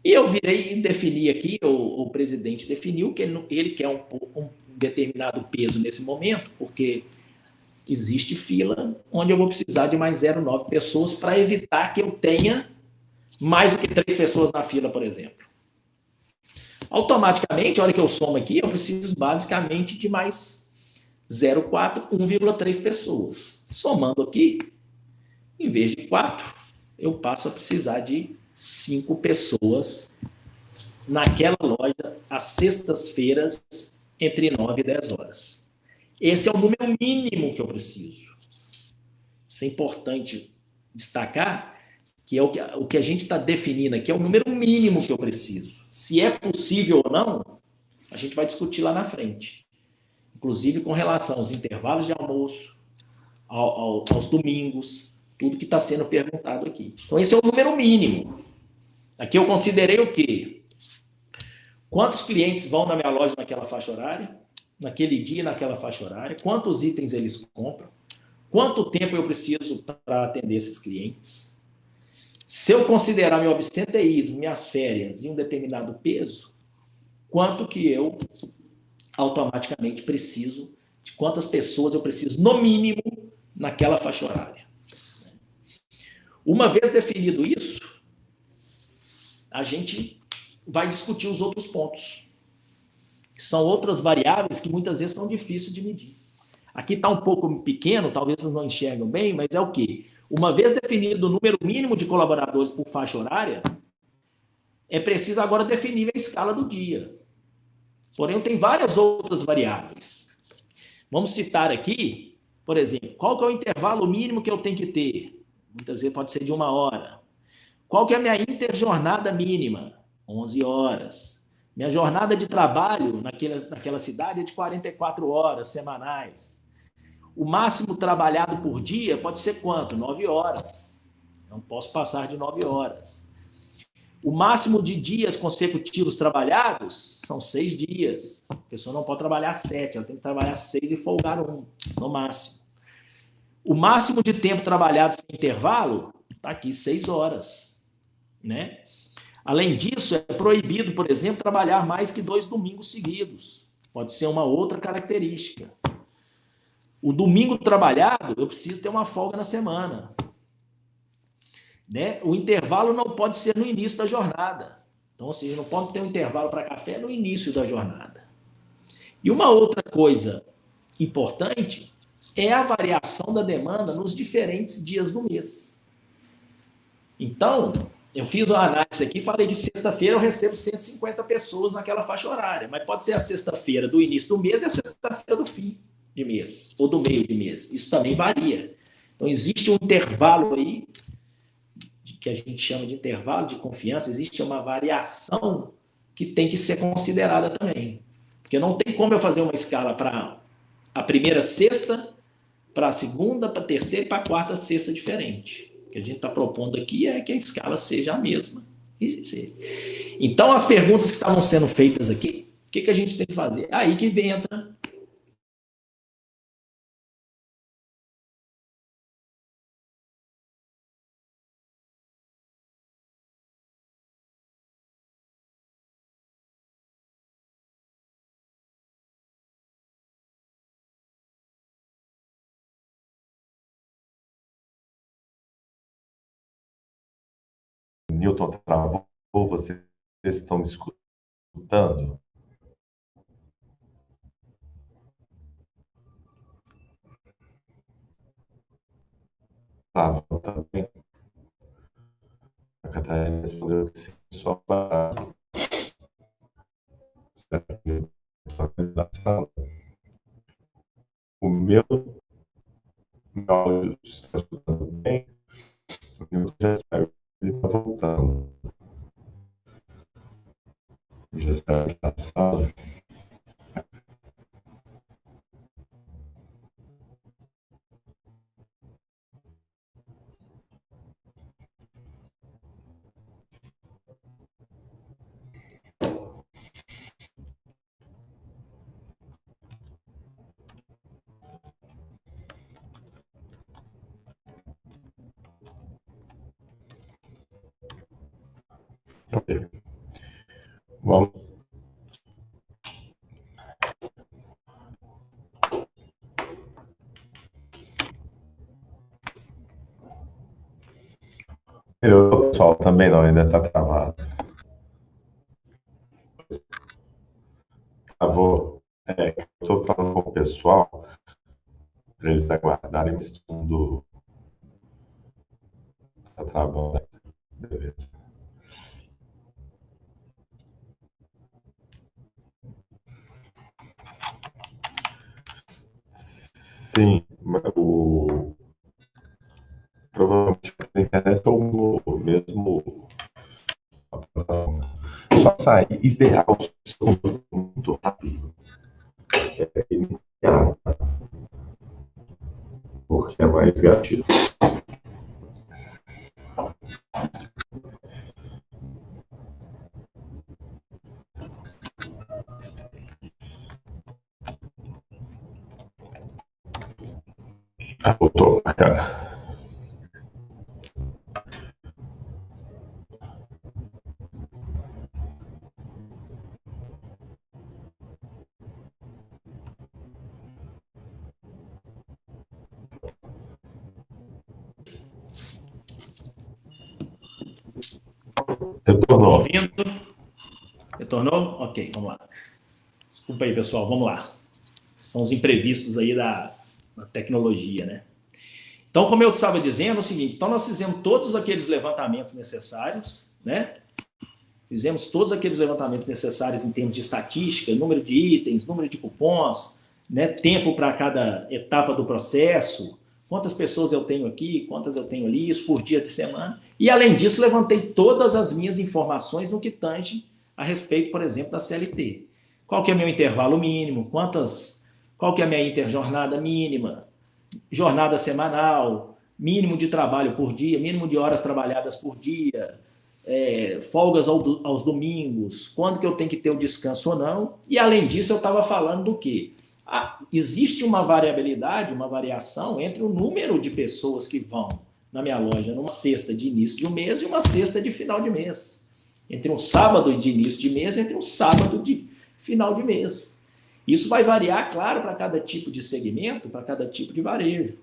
E eu virei e defini aqui, o presidente definiu que ele quer um determinado peso nesse momento, porque existe fila onde eu vou precisar de mais 0,9 pessoas para evitar que eu tenha mais do que 3 pessoas na fila, por exemplo. Automaticamente, a hora que eu somo aqui, eu preciso basicamente de mais 0,4, 1,3 pessoas. Somando aqui, em vez de 4, eu passo a precisar de 5 pessoas naquela loja às sextas-feiras entre 9 e 10 horas. Esse é o número mínimo que eu preciso. Isso é importante destacar, que é o que a gente está definindo aqui, é o número mínimo que eu preciso. Se é possível ou não, a gente vai discutir lá na frente. Inclusive com relação aos intervalos de almoço, aos domingos, tudo que está sendo perguntado aqui. Então, esse é o número mínimo. Aqui eu considerei o quê? Quantos clientes vão na minha loja naquela faixa horária? naquele dia, naquela faixa horária, quantos itens eles compram, quanto tempo eu preciso para atender esses clientes. Se eu considerar meu absenteísmo, minhas férias e um determinado peso, quanto que eu automaticamente preciso, de quantas pessoas eu preciso, no mínimo, naquela faixa horária. Uma vez definido isso, a gente vai discutir os outros pontos, que são outras variáveis que muitas vezes são difíceis de medir. Aqui está um pouco pequeno, talvez vocês não enxergam bem, mas é o quê? Uma vez definido o número mínimo de colaboradores por faixa horária, é preciso agora definir a escala do dia. Porém, tem várias outras variáveis. Vamos citar aqui, por exemplo, qual que é o intervalo mínimo que eu tenho que ter? Muitas vezes pode ser de 1 hora. Qual que é a minha interjornada mínima? 11 horas. Minha jornada de trabalho naquela cidade é de 44 horas semanais. O máximo trabalhado por dia pode ser quanto? 9 horas. Não posso passar de 9 horas. O máximo de dias consecutivos trabalhados são 6 dias. A pessoa não pode trabalhar 7, ela tem que trabalhar 6 e folgar 1, no máximo. O máximo de tempo trabalhado sem intervalo está aqui, 6 horas. Né? Além disso, é proibido, por exemplo, trabalhar mais que 2 domingos seguidos. Pode ser uma outra característica. O domingo trabalhado, eu preciso ter uma folga na semana. Né? O intervalo não pode ser no início da jornada. Então, ou seja, não pode ter um intervalo para café no início da jornada. E uma outra coisa importante é a variação da demanda nos diferentes dias do mês. Então, eu fiz uma análise aqui, falei que sexta-feira eu recebo 150 pessoas naquela faixa horária, mas pode ser a sexta-feira do início do mês e a sexta-feira do fim de mês, ou do meio de mês. Isso também varia. Então, existe um intervalo aí, que a gente chama de intervalo de confiança, existe uma variação que tem que ser considerada também. Porque não tem como eu fazer uma escala para a primeira sexta, para a segunda, para a terceira e para a quarta sexta diferente. O que a gente está propondo aqui é que a escala seja a mesma. Então, as perguntas que estavam sendo feitas aqui, o que a gente tem que fazer? Aí que entra Newton travou, vocês estão me escutando? Travou também. A Catarina respondeu que sim, só para o meu áudio está escutando bem, o Newton já saiu, ele está voltando. Já está na sala. Ok. Vamos. Melhorou, pessoal? Também não, ainda está travado. Travou. Eu estou falando com o pessoal para eles aguardarem, mas todo mundo está travando. Beleza. Sim, provavelmente a internet ou mesmo só sair ideal se for muito rápido. Iniciar, porque é mais gatilho. Ah, voltou, cara. Estão Retornou. ouvindo? Retornou? Ok, vamos lá. Desculpa aí, pessoal, vamos lá. São os imprevistos aí da tecnologia, né? Então, como eu estava dizendo, é o seguinte, então nós fizemos todos aqueles levantamentos necessários, né? Fizemos todos aqueles levantamentos necessários em termos de estatística, número de itens, número de cupons, né? Tempo para cada etapa do processo, quantas pessoas eu tenho aqui, quantas eu tenho ali, isso por dia de semana. E, além disso, levantei todas as minhas informações no que tange a respeito, por exemplo, da CLT. Qual que é o meu intervalo mínimo, qual que é a minha interjornada mínima, jornada semanal, mínimo de trabalho por dia, mínimo de horas trabalhadas por dia, folgas aos domingos, quando que eu tenho que ter o descanso ou não. E, além disso, eu estava falando do quê? Existe uma variabilidade, uma variação entre o número de pessoas que vão na minha loja numa sexta de início de um mês e uma sexta de final de mês. Entre um sábado de início de mês e entre um sábado de final de mês. Isso vai variar, claro, para cada tipo de segmento, para cada tipo de varejo.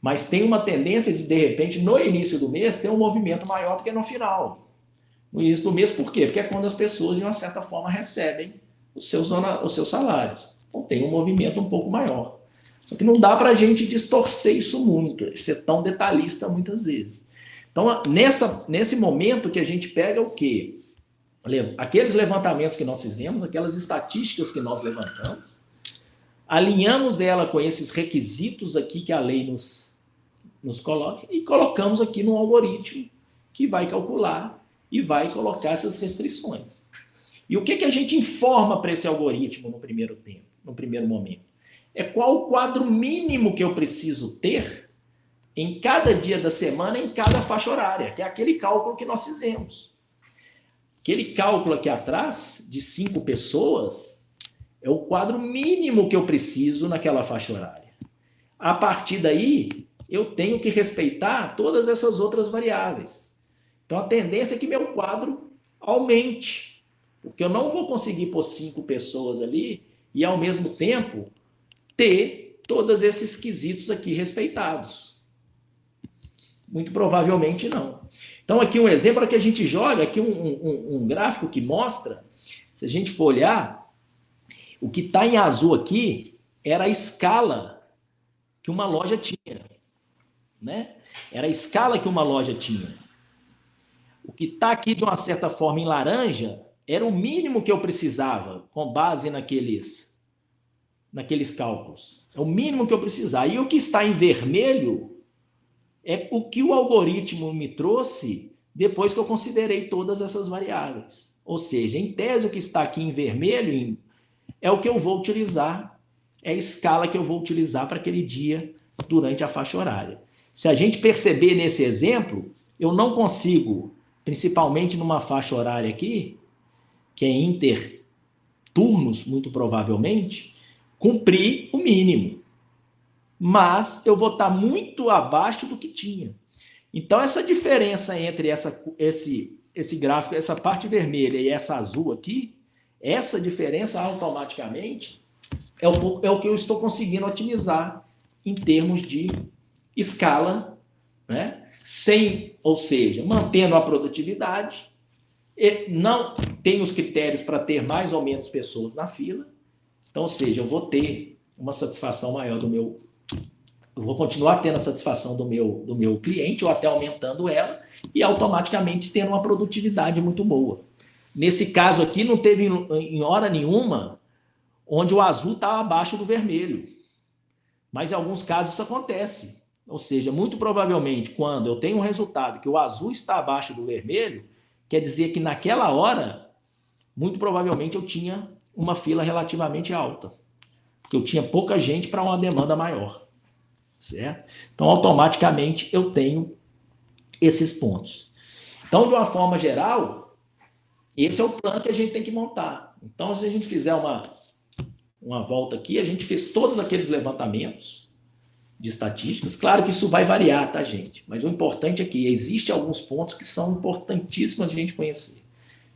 Mas tem uma tendência de repente, no início do mês, ter um movimento maior do que no final. No início do mês, por quê? Porque é quando as pessoas, de uma certa forma, recebem os seus salários. Então tem um movimento um pouco maior. Só que não dá para a gente distorcer isso muito, ser tão detalhista muitas vezes. Então, nesse momento que a gente pega o quê? Aqueles levantamentos que nós fizemos, aquelas estatísticas que nós levantamos, alinhamos ela com esses requisitos aqui que a lei nos coloca e colocamos aqui num algoritmo que vai calcular e vai colocar essas restrições. E o que a gente informa para esse algoritmo no primeiro tempo, no primeiro momento? É qual o quadro mínimo que eu preciso ter em cada dia da semana, em cada faixa horária, que é aquele cálculo que nós fizemos. Aquele cálculo aqui atrás, de 5 pessoas, é o quadro mínimo que eu preciso naquela faixa horária. A partir daí, eu tenho que respeitar todas essas outras variáveis. Então, a tendência é que meu quadro aumente, porque eu não vou conseguir pôr 5 pessoas ali e, ao mesmo tempo, ter todos esses quesitos aqui respeitados. Muito provavelmente não. Então, aqui um exemplo que a gente joga, aqui um gráfico que mostra, se a gente for olhar, o que está em azul aqui era a escala que uma loja tinha, né? Era a escala que uma loja tinha. O que está aqui, de uma certa forma, em laranja, era o mínimo que eu precisava, com base naqueles cálculos. É o mínimo que eu precisava. E o que está em vermelho é o que o algoritmo me trouxe depois que eu considerei todas essas variáveis. Ou seja, em tese, o que está aqui em vermelho é o que eu vou utilizar, é a escala que eu vou utilizar para aquele dia durante a faixa horária. Se a gente perceber nesse exemplo, eu não consigo, principalmente numa faixa horária aqui, que é interturnos, muito provavelmente, cumprir o mínimo. Mas eu vou estar muito abaixo do que tinha. Então, essa diferença entre esse gráfico, essa parte vermelha e essa azul aqui, essa diferença automaticamente é o que eu estou conseguindo otimizar em termos de escala, né? Ou seja, mantendo a produtividade, não tem os critérios para ter mais ou menos pessoas na fila, então, ou seja, eu vou ter uma satisfação maior eu vou continuar tendo a satisfação do meu cliente, ou até aumentando ela, e automaticamente tendo uma produtividade muito boa. Nesse caso aqui, não teve em hora nenhuma onde o azul estava abaixo do vermelho. Mas em alguns casos isso acontece. Ou seja, muito provavelmente, quando eu tenho um resultado que o azul está abaixo do vermelho, quer dizer que naquela hora, muito provavelmente eu tinha uma fila relativamente alta. Porque eu tinha pouca gente para uma demanda maior. Certo? Então, automaticamente, eu tenho esses pontos. Então, de uma forma geral, esse é o plano que a gente tem que montar. Então, se a gente fizer uma volta aqui, a gente fez todos aqueles levantamentos, de estatísticas. Claro que isso vai variar, tá, gente? Mas o importante é que existem alguns pontos que são importantíssimos a gente conhecer.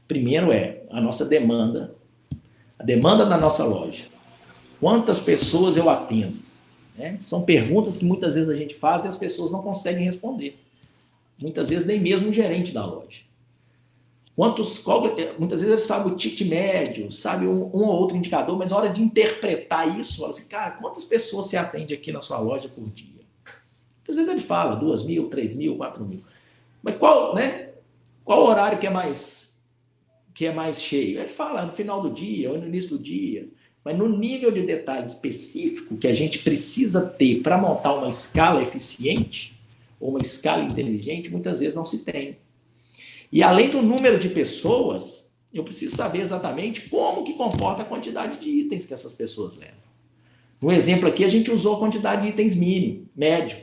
Primeiro é a nossa demanda, a demanda da nossa loja. Quantas pessoas eu atendo? Né? São perguntas que muitas vezes a gente faz e as pessoas não conseguem responder. Muitas vezes nem mesmo o gerente da loja. Muitas vezes ele sabe o ticket médio, sabe um ou outro indicador, mas na hora de interpretar isso, fala assim, cara, quantas pessoas você atende aqui na sua loja por dia? Muitas vezes ele fala 2.000, 3.000, 4.000. Mas qual horário que é mais cheio? Ele fala no final do dia ou no início do dia. Mas no nível de detalhe específico que a gente precisa ter para montar uma escala eficiente ou uma escala inteligente, muitas vezes não se tem. E além do número de pessoas, eu preciso saber exatamente como que comporta a quantidade de itens que essas pessoas levam. No exemplo aqui, a gente usou a quantidade de itens mínimo, médio.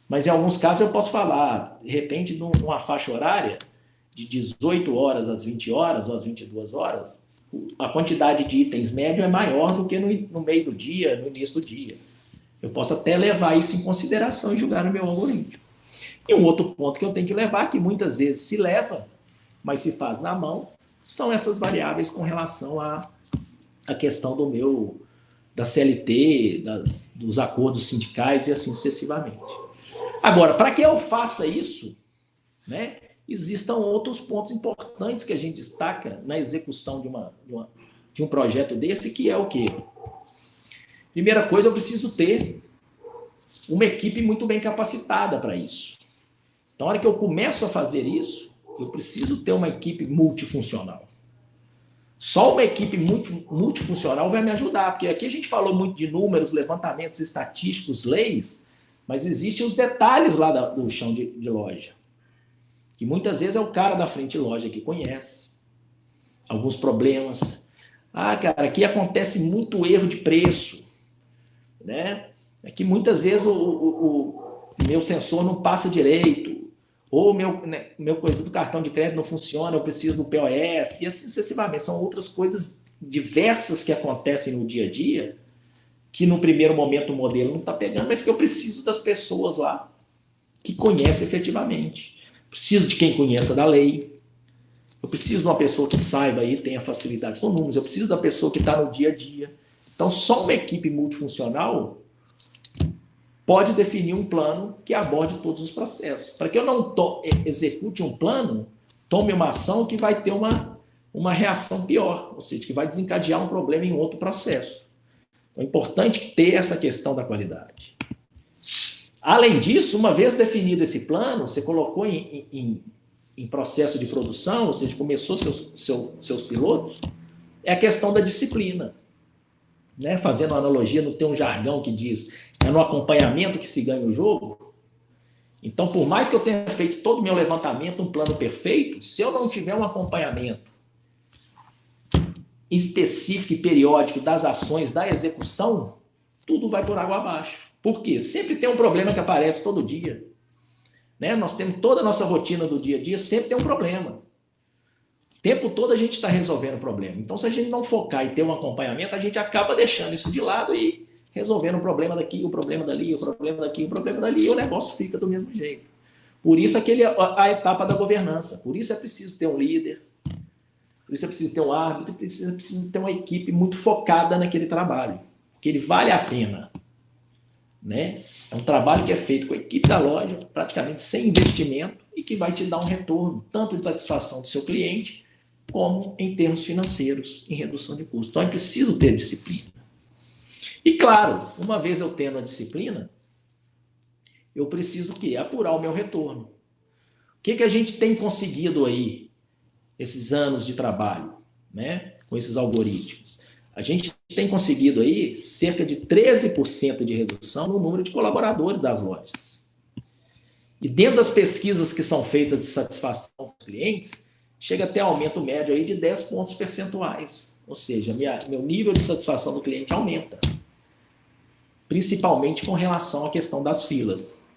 Mas em alguns casos eu posso falar, de repente, numa faixa horária de 18 horas às 20 horas ou às 22 horas, a quantidade de itens médio é maior do que no meio do dia, no início do dia. Eu posso até levar isso em consideração e julgar no meu algoritmo. E um outro ponto que eu tenho que levar, que muitas vezes se leva, mas se faz na mão, são essas variáveis com relação à questão da CLT, dos acordos sindicais e assim sucessivamente. Agora, para que eu faça isso, né, existam outros pontos importantes que a gente destaca na execução de um projeto desse, que é o quê? Primeira coisa, eu preciso ter uma equipe muito bem capacitada para isso. Então, na hora que eu começo a fazer isso, eu preciso ter uma equipe multifuncional. Só uma equipe multifuncional vai me ajudar, porque aqui a gente falou muito de números, levantamentos estatísticos, leis, mas existem os detalhes lá do chão de loja, que muitas vezes é o cara da frente de loja que conhece alguns problemas. Ah, cara, aqui acontece muito erro de preço, né? É que muitas vezes o meu sensor não passa direito, ou meu coisa do cartão de crédito não funciona, eu preciso do POS, e assim sucessivamente. São outras coisas diversas que acontecem no dia a dia, que no primeiro momento o modelo não está pegando, mas que eu preciso das pessoas lá que conhecem efetivamente. Preciso de quem conheça da lei, eu preciso de uma pessoa que saiba e tenha facilidade com números, eu preciso da pessoa que está no dia a dia. Então, só uma equipe multifuncional pode definir um plano que aborde todos os processos. Para que eu não execute um plano, tome uma ação que vai ter uma reação pior, ou seja, que vai desencadear um problema em outro processo. Então, é importante ter essa questão da qualidade. Além disso, uma vez definido esse plano, você colocou em processo de produção, ou seja, começou seus pilotos, é a questão da disciplina. Né? Fazendo uma analogia, não tem um jargão que diz é no acompanhamento que se ganha o jogo. Então, por mais que eu tenha feito todo o meu levantamento, um plano perfeito, se eu não tiver um acompanhamento específico e periódico das ações, da execução, tudo vai por água abaixo. Por quê? Sempre tem um problema que aparece todo dia. Né? Nós temos toda a nossa rotina do dia a dia, sempre tem um problema. O tempo todo a gente está resolvendo o problema. Então, se a gente não focar e ter um acompanhamento, a gente acaba deixando isso de lado e resolvendo o problema daqui, o problema dali, o problema daqui, o problema dali, e o negócio fica do mesmo jeito. Por isso a etapa da governança. Por isso é preciso ter um líder, por isso é preciso ter um árbitro, por isso é preciso ter uma equipe muito focada naquele trabalho, porque ele vale a pena. Né? É um trabalho que é feito com a equipe da loja, praticamente sem investimento, e que vai te dar um retorno, tanto de satisfação do seu cliente, como em termos financeiros, em redução de custos. Então, é preciso ter disciplina. E, claro, uma vez eu tendo a disciplina, eu preciso o quê? Apurar o meu retorno. O que a gente tem conseguido aí, esses anos de trabalho, né, com esses algoritmos? A gente tem conseguido aí cerca de 13% de redução no número de colaboradores das lojas. E dentro das pesquisas que são feitas de satisfação dos clientes, chega até aumento médio aí de 10 pontos percentuais. Ou seja, meu nível de satisfação do cliente aumenta. Principalmente com relação à questão das filas.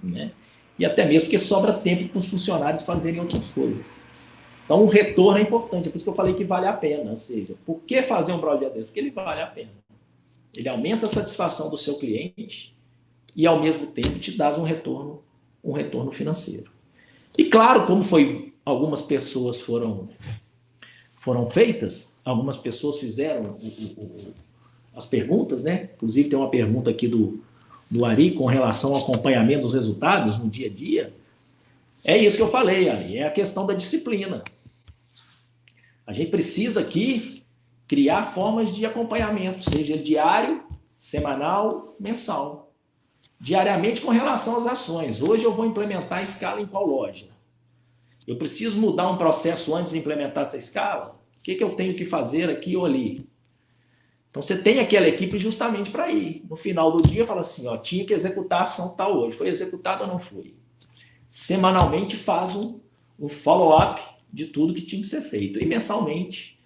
Né? E até mesmo porque sobra tempo para os funcionários fazerem outras coisas. Então, o retorno é importante. É por isso que eu falei que vale a pena. Ou seja, por que fazer um projeto desse? Porque ele vale a pena. Ele aumenta a satisfação do seu cliente e, ao mesmo tempo, te dá um retorno financeiro. E, claro, como algumas pessoas foram feitas, algumas pessoas fizeram as perguntas, né? Inclusive, tem uma pergunta aqui do Ari com relação ao acompanhamento dos resultados no dia a dia. É isso que eu falei, Ari, é a questão da disciplina. A gente precisa aqui criar formas de acompanhamento, seja diário, semanal, mensal. Diariamente com relação às ações. Hoje eu vou implementar a escala em qual loja? Eu preciso mudar um processo antes de implementar essa escala? O que eu tenho que fazer aqui ou ali? Então você tem aquela equipe justamente para ir. No final do dia fala assim, ó, tinha que executar a ação tal hoje. Foi executado ou não foi? Semanalmente faz um follow-up de tudo que tinha que ser feito. E mensalmente,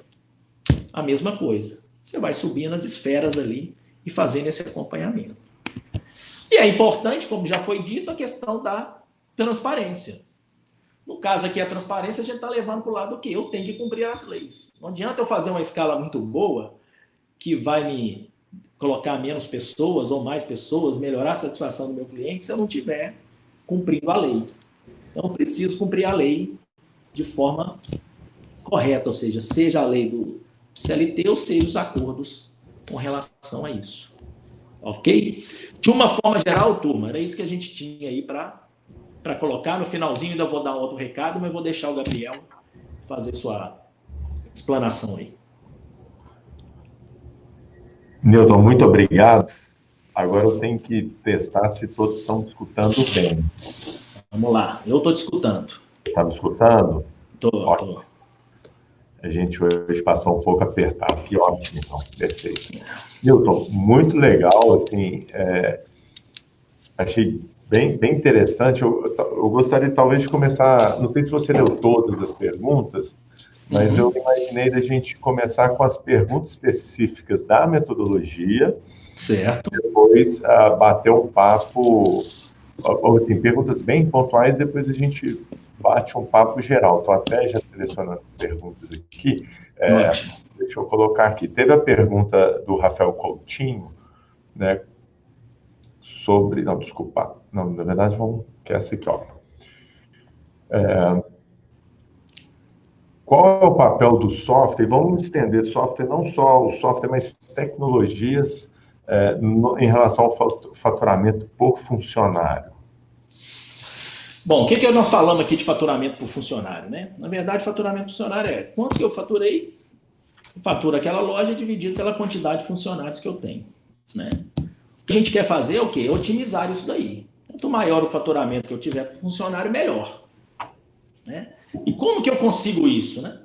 a mesma coisa. Você vai subindo as esferas ali e fazendo esse acompanhamento. E é importante, como já foi dito, a questão da transparência. No caso aqui, a transparência, a gente está levando para o lado que eu tenho que cumprir as leis. Não adianta eu fazer uma escala muito boa, que vai me colocar menos pessoas ou mais pessoas, melhorar a satisfação do meu cliente, se eu não estiver cumprindo a lei. Então, eu preciso cumprir a lei de forma correta, ou seja a lei do CLT ou seja os acordos com relação a isso. Ok? De uma forma geral, turma, era isso que a gente tinha aí para colocar. No finalzinho ainda vou dar um outro recado, mas vou deixar o Gabriel fazer sua explanação aí. Newton, muito obrigado. Agora eu tenho que testar se todos estão me escutando bem. Vamos lá, eu estou te escutando. Está me escutando? Estou. A gente hoje passou um pouco apertado. Que ótimo, então. Perfeito. Newton, muito legal. Assim, achei bem interessante. Eu gostaria, talvez, de começar... Não sei se você leu todas as perguntas, mas eu imaginei da gente começar com as perguntas específicas da metodologia. Certo. Depois bater um papo, assim, perguntas bem pontuais, depois a gente bate um papo geral. Estou até já selecionando as perguntas aqui. Deixa eu colocar aqui. Teve a pergunta do Rafael Coutinho, né, sobre... Não, desculpa. Não, na verdade, vamos... Que é essa aqui, ó. Qual é o papel do software? Vamos estender software, não só o software, mas tecnologias em relação ao faturamento por funcionário. Bom, o que nós falamos aqui de faturamento por funcionário, né? Na verdade, faturamento por funcionário é quanto que eu faturei, faturo aquela loja dividido pela quantidade de funcionários que eu tenho, né? O que a gente quer fazer é o quê? Otimizar isso daí. Quanto maior o faturamento que eu tiver por funcionário, melhor, né? E como que eu consigo isso, né?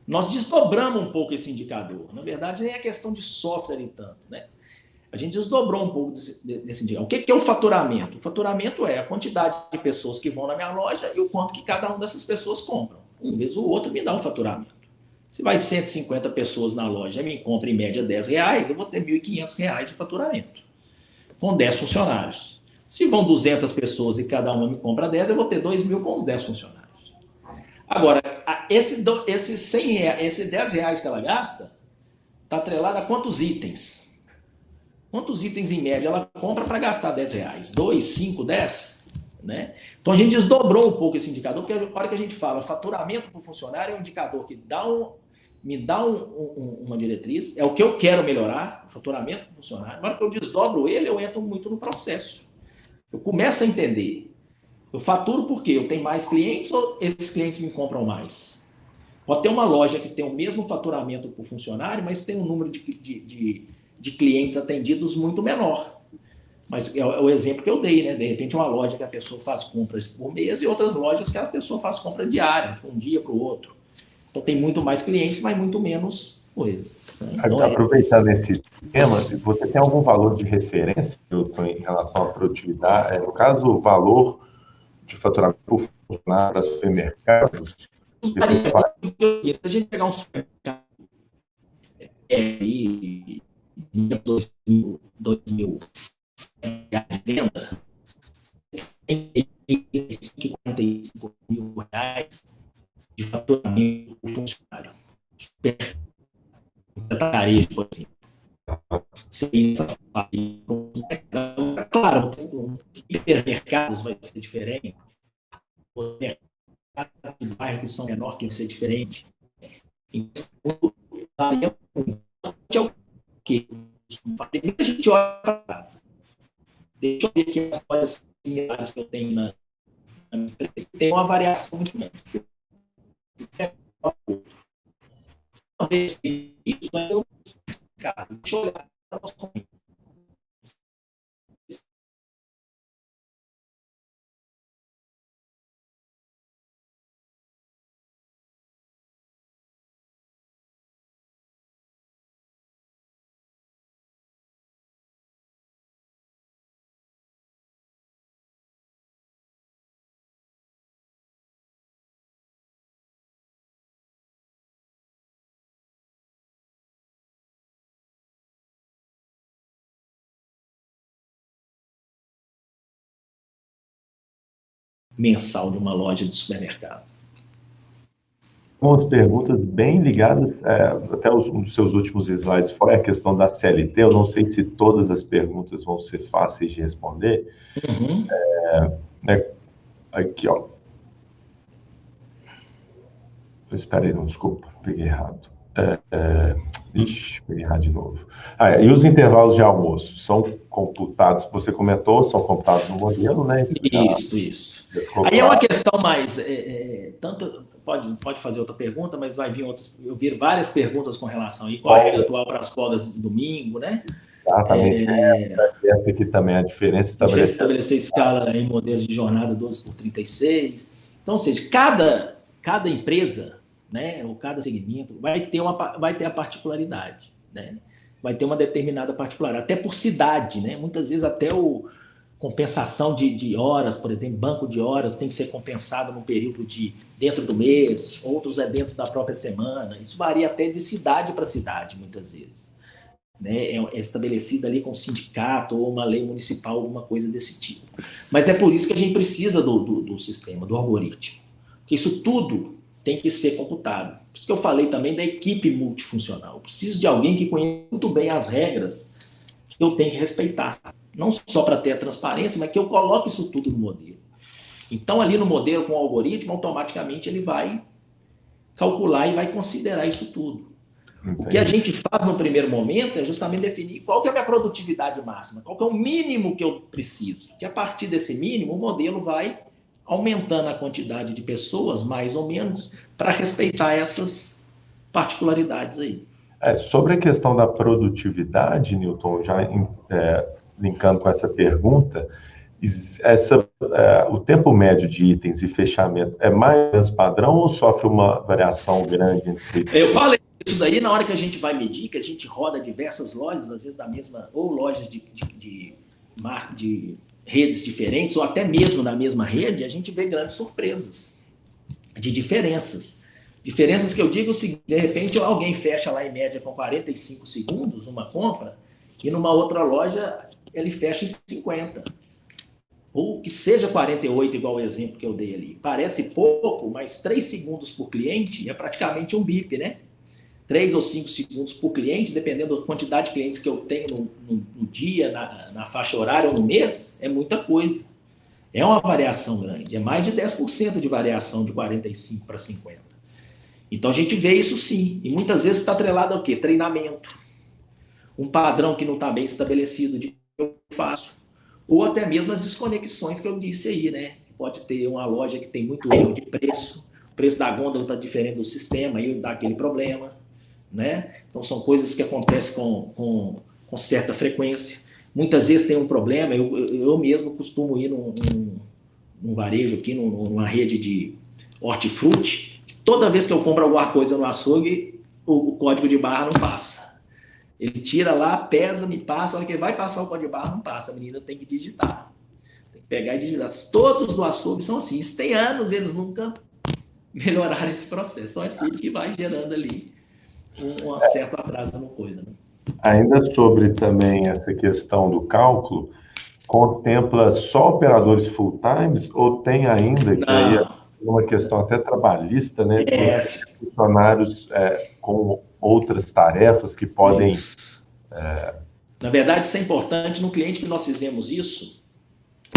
Nós desdobramos um pouco esse indicador. Na verdade, nem é questão de software e tanto, né? A gente desdobrou um pouco desse indicador. O que é o faturamento? O faturamento é a quantidade de pessoas que vão na minha loja e o quanto que cada uma dessas pessoas compram. Um vez o outro me dá um faturamento. Se vai 150 pessoas na loja e me compra em média R$10, eu vou ter R$1.500 de faturamento, com 10 funcionários. Se vão 200 pessoas e cada uma me compra 10, eu vou ter 2.000 com os 10 funcionários. Agora, esse R$10 que ela gasta está atrelado a quantos itens? Quantos itens em média ela compra para gastar R$10? 2, 5, 10? Né? Então a gente desdobrou um pouco esse indicador, porque a hora que a gente fala faturamento por funcionário é um indicador que me dá uma diretriz, é o que eu quero melhorar, o faturamento por funcionário. Na hora que eu desdobro ele, eu entro muito no processo. Eu começo a entender. Eu faturo porque eu tenho mais clientes ou esses clientes me compram mais? Pode ter uma loja que tem o mesmo faturamento por funcionário, mas tem um número de clientes atendidos muito menor. Mas é o exemplo que eu dei, né? De repente, uma loja que a pessoa faz compras por mês e outras lojas que a pessoa faz compra diária, de um dia para o outro. Então, tem muito mais clientes, mas muito menos coisa. Então, aproveitando esse tema, você tem algum valor de referência em relação à produtividade? No caso, o valor de faturamento por funcionário para supermercados? Se a gente pegar um supermercado e 2.000 reais de venda, tem 45 mil reais de faturamento por funcionário. Tarefa, assim. Claro, hipermercados vai ser diferente, os mercados do bairro que são menores que vai ser diferente. Então, varia muito. É o quê? Primeiro a gente olha para casa. Deixa eu ver aqui as lojas similares que eu tenho na minha empresa. Tem uma variação muito grande. Uma vez que isso é o mercado, deixa eu olhar para o nosso consumo. Mensal de uma loja de supermercado. Umas perguntas bem ligadas, até um dos seus últimos slides foi a questão da CLT. Eu não sei se todas as perguntas vão ser fáceis de responder. Uhum. Aqui, ó. Espera aí, não, desculpa, peguei errado. Ixi, peguei errado de novo. E os intervalos de almoço são computados, você comentou, são computados no modelo, né? Isso. Aí é uma questão mais... tanto pode fazer outra pergunta, mas vai vir outras... Eu vi várias perguntas com relação aí, qual a regra atual para as folgas de domingo, né? Exatamente. Essa aqui também é a diferença. Estabelecer escala em modelos de jornada 12/36. Então, ou seja, cada empresa, né, ou cada segmento vai ter a particularidade, né? Vai ter uma determinada particularidade, até por cidade, né? Muitas vezes até compensação de horas, por exemplo, banco de horas tem que ser compensado no período dentro do mês, outros é dentro da própria semana. Isso varia até de cidade para cidade, muitas vezes. Né? É estabelecida ali com um sindicato ou uma lei municipal, alguma coisa desse tipo. Mas é por isso que a gente precisa do sistema, do algoritmo. Porque isso tudo tem que ser computado. Por isso que eu falei também da equipe multifuncional. Eu preciso de alguém que conheça muito bem as regras que eu tenho que respeitar. Não só para ter a transparência, mas que eu coloque isso tudo no modelo. Então, ali no modelo, com o algoritmo, automaticamente ele vai calcular e vai considerar isso tudo. Entendi. O que a gente faz no primeiro momento é justamente definir qual que é a minha produtividade máxima, qual que é o mínimo que eu preciso. Que a partir desse mínimo, o modelo vai aumentando a quantidade de pessoas, mais ou menos, para respeitar essas particularidades aí. Sobre a questão da produtividade, Newton, já linkando com essa pergunta, o tempo médio de itens e fechamento é mais padrão ou sofre uma variação grande entre... Eu falei isso daí na hora que a gente vai medir, que a gente roda diversas lojas, às vezes da mesma, ou lojas de redes diferentes, ou até mesmo na mesma rede, a gente vê grandes surpresas de diferenças. Diferenças que eu digo, se de repente alguém fecha lá em média com 45 segundos uma compra, e numa outra loja ele fecha em 50. Ou que seja 48, igual o exemplo que eu dei ali. Parece pouco, mas 3 segundos por cliente é praticamente um BIP, né? 3 ou 5 segundos por cliente, dependendo da quantidade de clientes que eu tenho no dia, na faixa horária ou no mês, é muita coisa. É uma variação grande. É mais de 10% de variação de 45 para 50. Então, a gente vê isso sim. E muitas vezes está atrelado ao quê? Treinamento. Um padrão que não está bem estabelecido de que eu faço. Ou até mesmo as desconexões que eu disse aí, né? Pode ter uma loja que tem muito erro de preço. O preço da gôndola está diferente do sistema, aí dá aquele problema. Né? Então, são coisas que acontecem com certa frequência. Muitas vezes tem um problema. Eu mesmo costumo ir num varejo aqui, numa rede de hortifruti. Toda vez que eu compro alguma coisa no açougue, o código de barra não passa. Ele tira lá, pesa, me passa. A hora que ele vai passar o código de barra, não passa. A menina tem que digitar. Tem que pegar e digitar. Todos do açougue são assim. Isso tem anos, eles nunca melhoraram esse processo. Então, é tudo que vai gerando ali um certo atraso na coisa. Né? Ainda sobre também essa questão do cálculo, contempla só operadores full-times ou tem ainda, que aí é uma questão até trabalhista, né? Funcionários com outras tarefas que podem... Na verdade, isso é importante. No cliente que nós fizemos isso,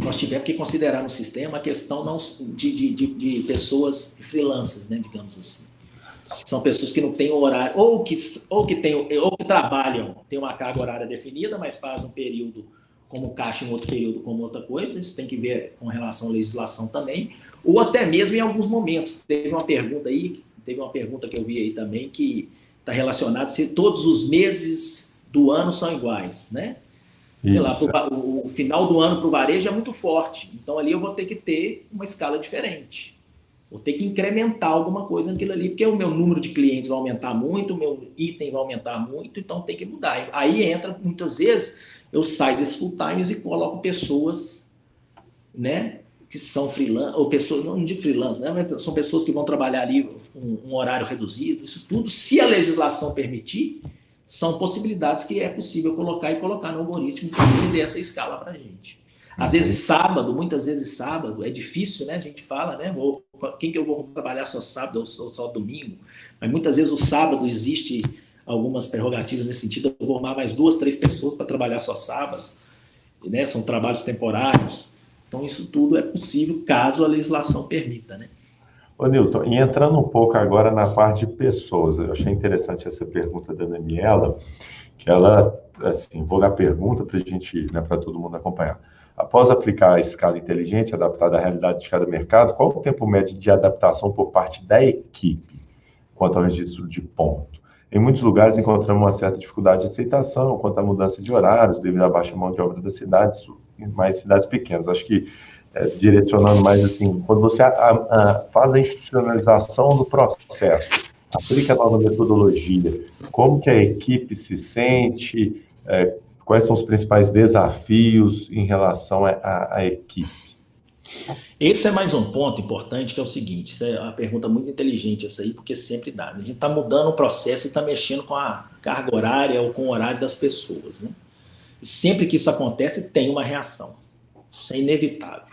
nós tivemos que considerar no sistema a questão não de pessoas freelancers, né, digamos assim. São pessoas que não têm horário, ou que trabalham, têm uma carga horária definida, mas fazem um período como caixa em outro período como outra coisa. Isso tem que ver com relação à legislação também, ou até mesmo em alguns momentos. Teve uma pergunta que eu vi aí também, que está relacionada se todos os meses do ano são iguais, né? Sei lá, o final do ano para o varejo é muito forte, então ali eu vou ter que ter uma escala diferente. Vou ter que incrementar alguma coisa naquilo ali, porque o meu número de clientes vai aumentar muito, o meu item vai aumentar muito, então tem que mudar. Aí entra, muitas vezes, eu saio desses full times e coloco pessoas, né, que são freelance, ou pessoas, não digo freelance, né, mas são pessoas que vão trabalhar ali um horário reduzido, isso tudo, se a legislação permitir, são possibilidades que é possível colocar no algoritmo para ele dê essa escala para a gente. Às vezes sábado, muitas vezes sábado, é difícil, né? A gente fala, né? Quem que eu vou trabalhar só sábado ou só domingo? Mas muitas vezes o sábado existe algumas prerrogativas nesse sentido. Eu vou arrumar mais 2, 3 pessoas para trabalhar só sábado, né? São trabalhos temporários. Então isso tudo é possível caso a legislação permita, né? Ô, Newton, e entrando um pouco agora na parte de pessoas, eu achei interessante essa pergunta da Daniela, que ela, assim, vou dar a pergunta para a gente, né, para todo mundo acompanhar. Após aplicar a escala inteligente adaptada à realidade de cada mercado, qual o tempo médio de adaptação por parte da equipe quanto ao registro de ponto? Em muitos lugares encontramos uma certa dificuldade de aceitação quanto à mudança de horários devido à baixa mão de obra das cidades, mais cidades pequenas. Acho que, direcionando mais assim, quando você faz a institucionalização do processo, aplica a nova metodologia, como que a equipe se sente, quais são os principais desafios em relação à equipe? Esse é mais um ponto importante, que é o seguinte, isso é uma pergunta muito inteligente essa aí, porque sempre dá. A gente está mudando o processo e está mexendo com a carga horária ou com o horário das pessoas, né? E sempre que isso acontece, tem uma reação. Isso é inevitável.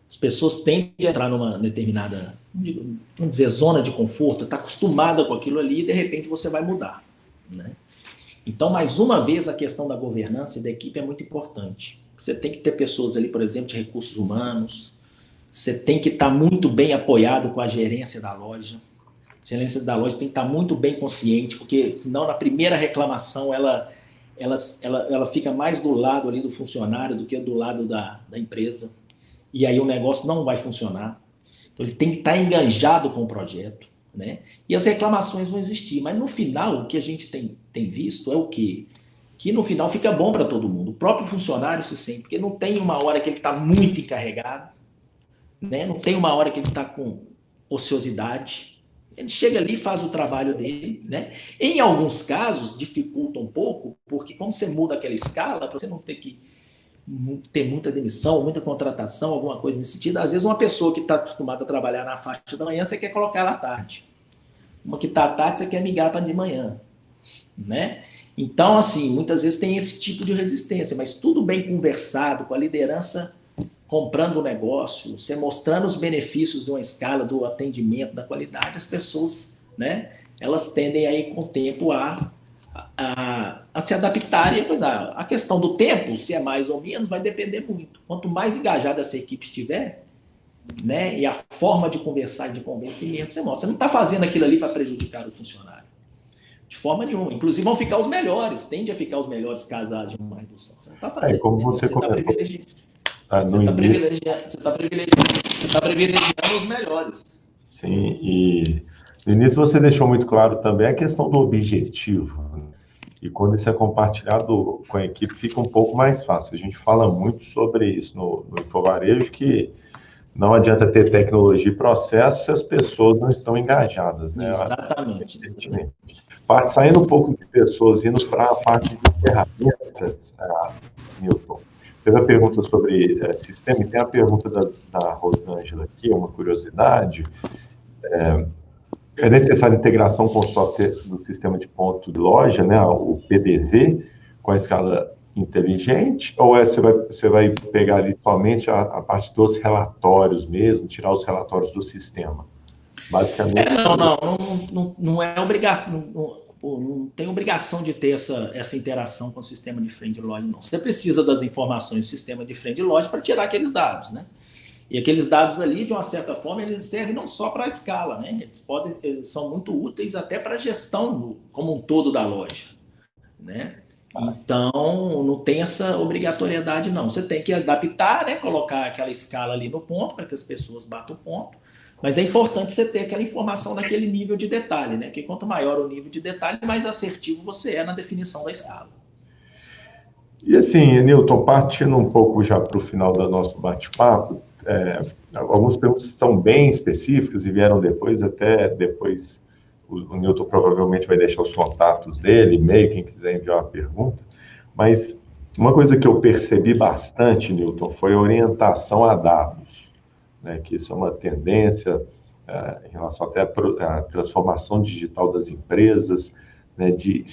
As pessoas tendem a entrar numa determinada, vamos dizer, zona de conforto, está acostumada com aquilo ali e de repente você vai mudar, né? Então, mais uma vez, a questão da governança e da equipe é muito importante. Você tem que ter pessoas ali, por exemplo, de recursos humanos, você tem que estar muito bem apoiado com a gerência da loja. A gerência da loja tem que estar muito bem consciente, porque senão na primeira reclamação ela fica mais do lado ali do funcionário do que do lado da empresa. E aí o negócio não vai funcionar. Então ele tem que estar enganjado com o projeto, né? E as reclamações vão existir, mas no final o que a gente tem visto é o quê? Que no final fica bom para todo mundo. O próprio funcionário se sente, porque não tem uma hora que ele está muito encarregado, né? Não tem uma hora que ele está com ociosidade. Ele chega ali e faz o trabalho dele, né? Em alguns casos dificulta um pouco, porque como você muda aquela escala, para você não ter que ter muita demissão, muita contratação, alguma coisa nesse sentido. Às vezes uma pessoa que está acostumada a trabalhar na faixa da manhã, você quer colocar ela à tarde. Uma que está à tarde, você quer migrar para de manhã, né? Então, assim, muitas vezes tem esse tipo de resistência, mas tudo bem conversado, com a liderança comprando o negócio, você mostrando os benefícios de uma escala, do atendimento, da qualidade, as pessoas, né, elas tendem aí com o tempo a se adaptarem. A questão do tempo, se é mais ou menos, vai depender muito. Quanto mais engajada essa equipe estiver, né, e a forma de conversar e de convencimento, você mostra. Você não está fazendo aquilo ali para prejudicar o funcionário. De forma nenhuma. Inclusive vão ficar os melhores, tende a ficar os melhores casados de uma redução. Você não está fazendo. Como você está privilegiando. Você está privilegiando os melhores. Sim, e no início você deixou muito claro também a questão do objetivo, né? E quando isso é compartilhado com a equipe, fica um pouco mais fácil. A gente fala muito sobre isso no Infovarejo, que não adianta ter tecnologia e processo se as pessoas não estão engajadas, né? Exatamente. Saindo um pouco de pessoas, indo para a parte de ferramentas, Newton. Teve a pergunta sobre sistema, e tem a pergunta da Rosângela aqui, uma curiosidade. É necessária integração com o software do sistema de ponto de loja, né, o PDV, com a escala inteligente, ou você vai pegar ali somente a parte dos relatórios mesmo, tirar os relatórios do sistema? Basicamente. Não é obrigado. pô, não tem obrigação de ter essa interação com o sistema de frente de loja, não. Você precisa das informações do sistema de frente de loja para tirar aqueles dados, né? E aqueles dados ali, de uma certa forma, eles servem não só para a escala, né? Eles são muito úteis até para a gestão como um todo da loja, né? Então, não tem essa obrigatoriedade, não. Você tem que adaptar, né? Colocar aquela escala ali no ponto para que as pessoas batam o ponto. Mas é importante você ter aquela informação naquele nível de detalhe, né? Porque quanto maior o nível de detalhe, mais assertivo você é na definição da escala. E assim, Newton, partindo um pouco já para o final do nosso bate-papo, algumas perguntas estão bem específicas e vieram depois, até depois o Newton provavelmente vai deixar os contatos dele, e-mail, quem quiser enviar uma pergunta. Mas uma coisa que eu percebi bastante, Newton, foi a orientação a dados, né? Que isso é uma tendência em relação até à transformação digital das empresas, né? De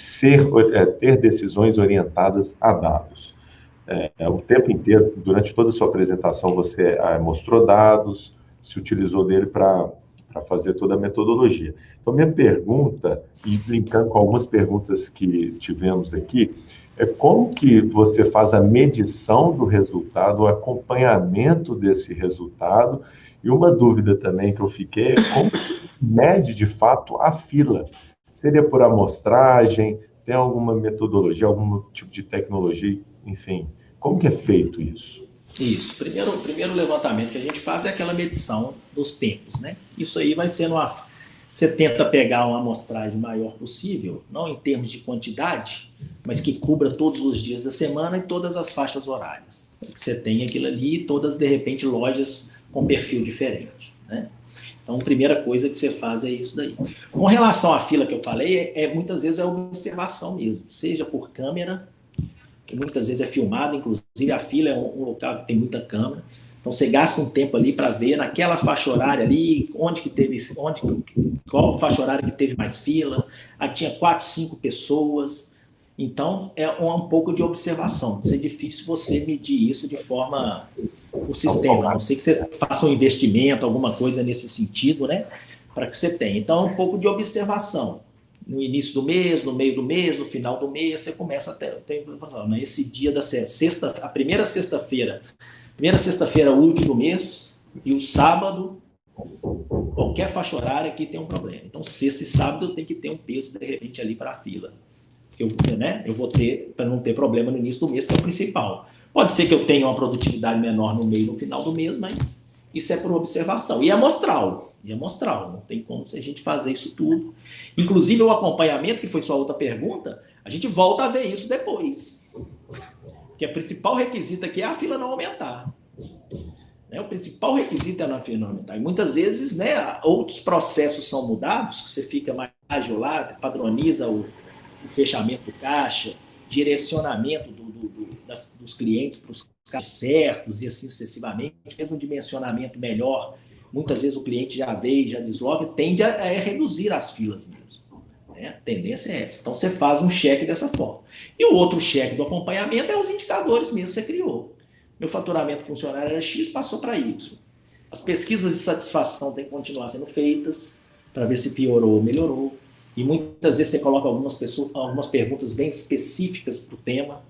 ter decisões orientadas a dados. O tempo inteiro, durante toda a sua apresentação, você mostrou dados, se utilizou dele para fazer toda a metodologia. Então, minha pergunta, e linkando com algumas perguntas que tivemos aqui, é como que você faz a medição do resultado, o acompanhamento desse resultado, e uma dúvida também que eu fiquei é como mede de fato a fila? Seria por amostragem? Tem alguma metodologia, algum tipo de tecnologia, enfim? Como que é feito isso? Isso. O primeiro levantamento que a gente faz é aquela medição dos tempos, né? Isso aí vai ser você tenta pegar uma amostragem maior possível, não em termos de quantidade, mas que cubra todos os dias da semana e todas as faixas horárias. Que você tem aquilo ali, todas, de repente, lojas com perfil diferente, né? Então, a primeira coisa que você faz é isso daí. Com relação à fila que eu falei, muitas vezes é observação mesmo, seja por câmera, que muitas vezes é filmado, inclusive a fila é um local que tem muita câmera. Então você gasta um tempo ali para ver naquela faixa horária ali, qual faixa horária que teve mais fila, tinha 4, 5 pessoas. Então é um pouco de observação. Vai ser difícil você medir isso de forma o sistema, a não ser que você faça um investimento, alguma coisa nesse sentido, né? Para que você tenha. Então é um pouco de observação. No início do mês, no meio do mês, no final do mês, você começa a ter esse dia da sexta, a primeira sexta-feira útil do mês e o sábado, qualquer faixa horária aqui tem um problema. Então, sexta e sábado eu tenho que ter um peso, de repente, ali para a fila. Eu vou ter, para não ter problema no início do mês, que é o principal. Pode ser que eu tenha uma produtividade menor no meio e no final do mês, mas isso é por observação. E amostral, não tem como a gente fazer isso tudo. Inclusive, o acompanhamento, que foi sua outra pergunta, a gente volta a ver isso depois. Porque o principal requisito aqui é a fila não aumentar. O principal requisito é a fila não aumentar. E muitas vezes, né, outros processos são mudados, que você fica mais ágil lá, padroniza o fechamento do caixa, direcionamento dos clientes para os caixas certos e assim sucessivamente, fez um dimensionamento melhor. Muitas vezes o cliente já veio, já desloga, tende a reduzir as filas mesmo. Né? A tendência é essa. Então você faz um cheque dessa forma. E o outro cheque do acompanhamento é os indicadores mesmo que você criou. Meu faturamento funcionário era X, passou para Y. As pesquisas de satisfação têm que continuar sendo feitas para ver se piorou ou melhorou. E muitas vezes você coloca algumas perguntas bem específicas para o tema,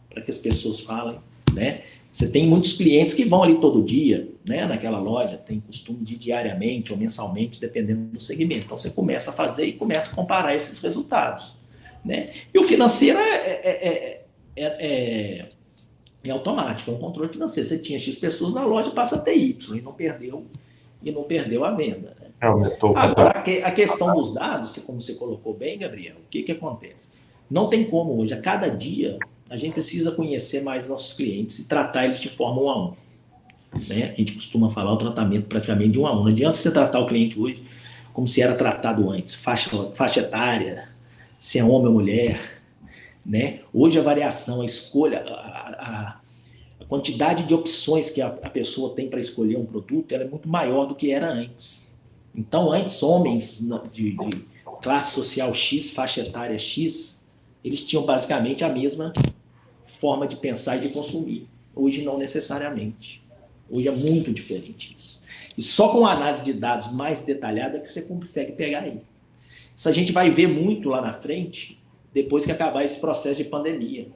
para que as pessoas falem, né? Você tem muitos clientes que vão ali todo dia, né, naquela loja, tem costume de ir diariamente ou mensalmente, dependendo do segmento. Então você começa a fazer e começa a comparar esses resultados, né? E o financeiro é automático, é um controle financeiro. Você tinha X pessoas na loja, passa a ter Y e não perdeu a venda, né? Agora, a questão dos dados, como você colocou bem, Gabriel, o que acontece? Não tem como hoje, a cada dia, a gente precisa conhecer mais nossos clientes e tratar eles de forma 1 a 1. Né? A gente costuma falar o tratamento praticamente de 1 a 1. Não adianta você tratar o cliente hoje como se era tratado antes, faixa etária, se é homem ou mulher. Né? Hoje a variação, a escolha, a quantidade de opções que a pessoa tem para escolher um produto, ela é muito maior do que era antes. Então, antes, homens de classe social X, faixa etária X, eles tinham basicamente a mesma forma de pensar e de consumir. Hoje, não necessariamente. Hoje é muito diferente isso. E só com a análise de dados mais detalhada que você consegue pegar aí. Isso a gente vai ver muito lá na frente, depois que acabar esse processo de pandemia.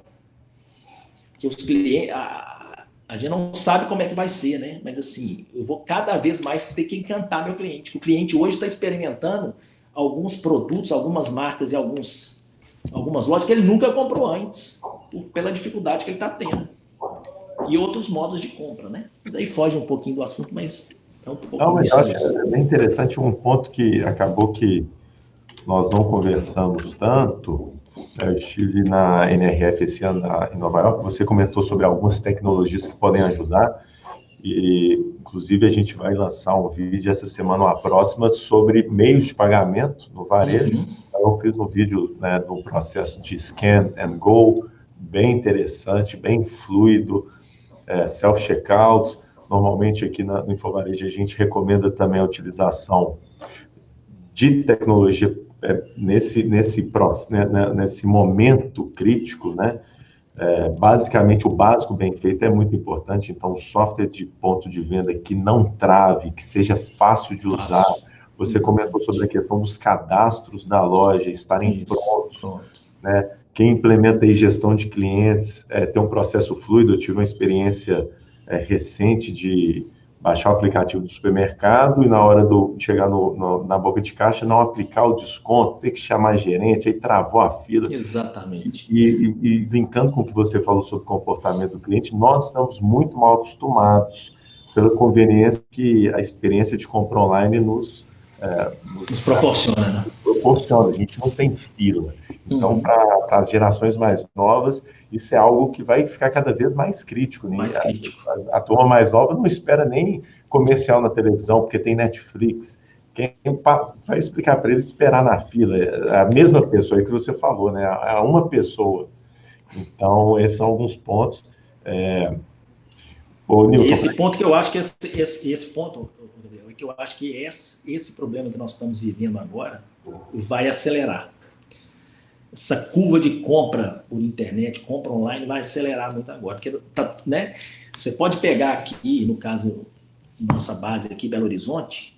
Porque os clientes, a gente não sabe como é que vai ser, né? Mas assim, eu vou cada vez mais ter que encantar meu cliente. O cliente hoje está experimentando alguns produtos, algumas marcas e algumas lojas que ele nunca comprou antes, pela dificuldade que ele está tendo. E outros modos de compra, né? Isso aí foge um pouquinho do assunto, mas é um pouco Não, mas eu acho isso. bem interessante um ponto que acabou que nós não conversamos tanto. Eu estive na NRF esse ano em Nova York. Você comentou sobre algumas tecnologias que podem ajudar. E, inclusive, a gente vai lançar um vídeo essa semana ou a próxima sobre meios de pagamento no varejo. Uhum. Eu fiz um vídeo, né, do processo de scan and go, bem interessante, bem fluido, self-checkout. Normalmente aqui no Infovarejo a gente recomenda também a utilização de tecnologia nesse momento crítico, né? Basicamente, o básico bem feito é muito importante. Então, software de ponto de venda que não trave, que seja fácil de usar. Você comentou sobre a questão dos cadastros da loja estarem prontos, né? Quem implementa aí gestão de clientes, tem um processo fluido. Eu tive uma experiência recente de baixar o aplicativo do supermercado e na hora de chegar na boca de caixa não aplicar o desconto, ter que chamar gerente, aí travou a fila. Exatamente. E linkando com o que você falou sobre o comportamento do cliente, nós estamos muito mal acostumados pela conveniência que a experiência de compra online nos proporciona, né? Proporciona. A gente não tem fila. Então, para as gerações mais novas, isso é algo que vai ficar cada vez mais crítico, né? Mais crítico. A turma mais nova não espera nem comercial na televisão, porque tem Netflix. Quem vai explicar para ele esperar na fila? É a mesma pessoa aí que você falou, né? É uma pessoa. Então, esses são alguns pontos. Newton, esse ponto que eu acho que esse ponto, é que eu acho que esse problema que nós estamos vivendo agora vai acelerar. Essa curva de compra por internet, compra online, vai acelerar muito agora. Porque, né, você pode pegar aqui, no caso, nossa base aqui, Belo Horizonte,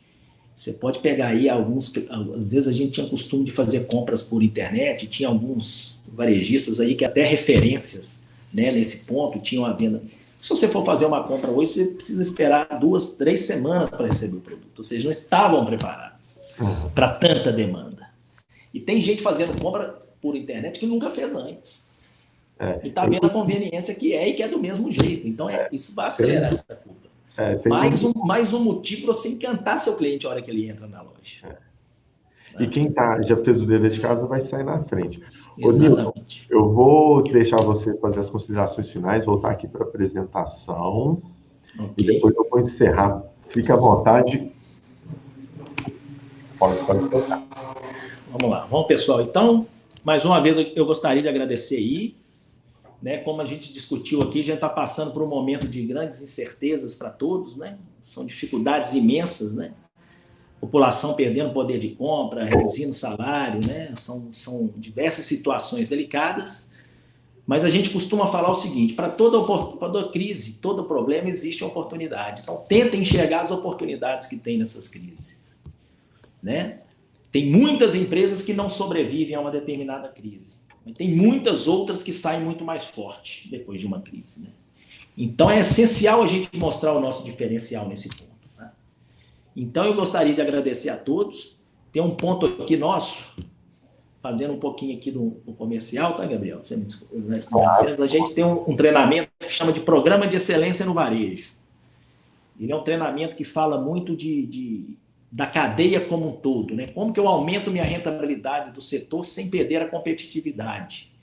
você pode pegar aí às vezes a gente tinha costume de fazer compras por internet, tinha alguns varejistas aí que até referências, né, nesse ponto, tinham a venda. Se você for fazer uma compra hoje, você precisa esperar 2, 3 semanas para receber o produto. Ou seja, não estavam preparados para tanta demanda. E tem gente fazendo compra por internet que nunca fez antes. E está vendo a conveniência que é e que é do mesmo jeito. Então, isso vai acelerar essa curva. Mais um motivo para você encantar seu cliente na hora que ele entra na loja. E quem já fez o dever de casa vai sair na frente. Ô, Newton, eu vou deixar você fazer as considerações finais, voltar aqui para a apresentação. E depois eu vou encerrar. Fique à vontade. Pode tocar. Vamos lá. Vamos, pessoal. Então, mais uma vez, eu gostaria de agradecer aí. Né? Como a gente discutiu aqui, a gente está passando por um momento de grandes incertezas para todos, né? São dificuldades imensas, né? População perdendo poder de compra, reduzindo salário, né? São diversas situações delicadas, mas a gente costuma falar o seguinte: para toda crise, todo problema, existe uma oportunidade. Então, tentem enxergar as oportunidades que tem nessas crises, né? Tem muitas empresas que não sobrevivem a uma determinada crise, mas tem muitas outras que saem muito mais forte depois de uma crise, né? Então, é essencial a gente mostrar o nosso diferencial nesse ponto. Então, eu gostaria de agradecer a todos. Tem um ponto aqui nosso, fazendo um pouquinho aqui do comercial, tá, Gabriel? Você me desculpa, né? A gente tem um treinamento que chama de Programa de Excelência no Varejo. Ele é um treinamento que fala muito da cadeia como um todo, né? Como que eu aumento minha rentabilidade do setor sem perder a competitividade.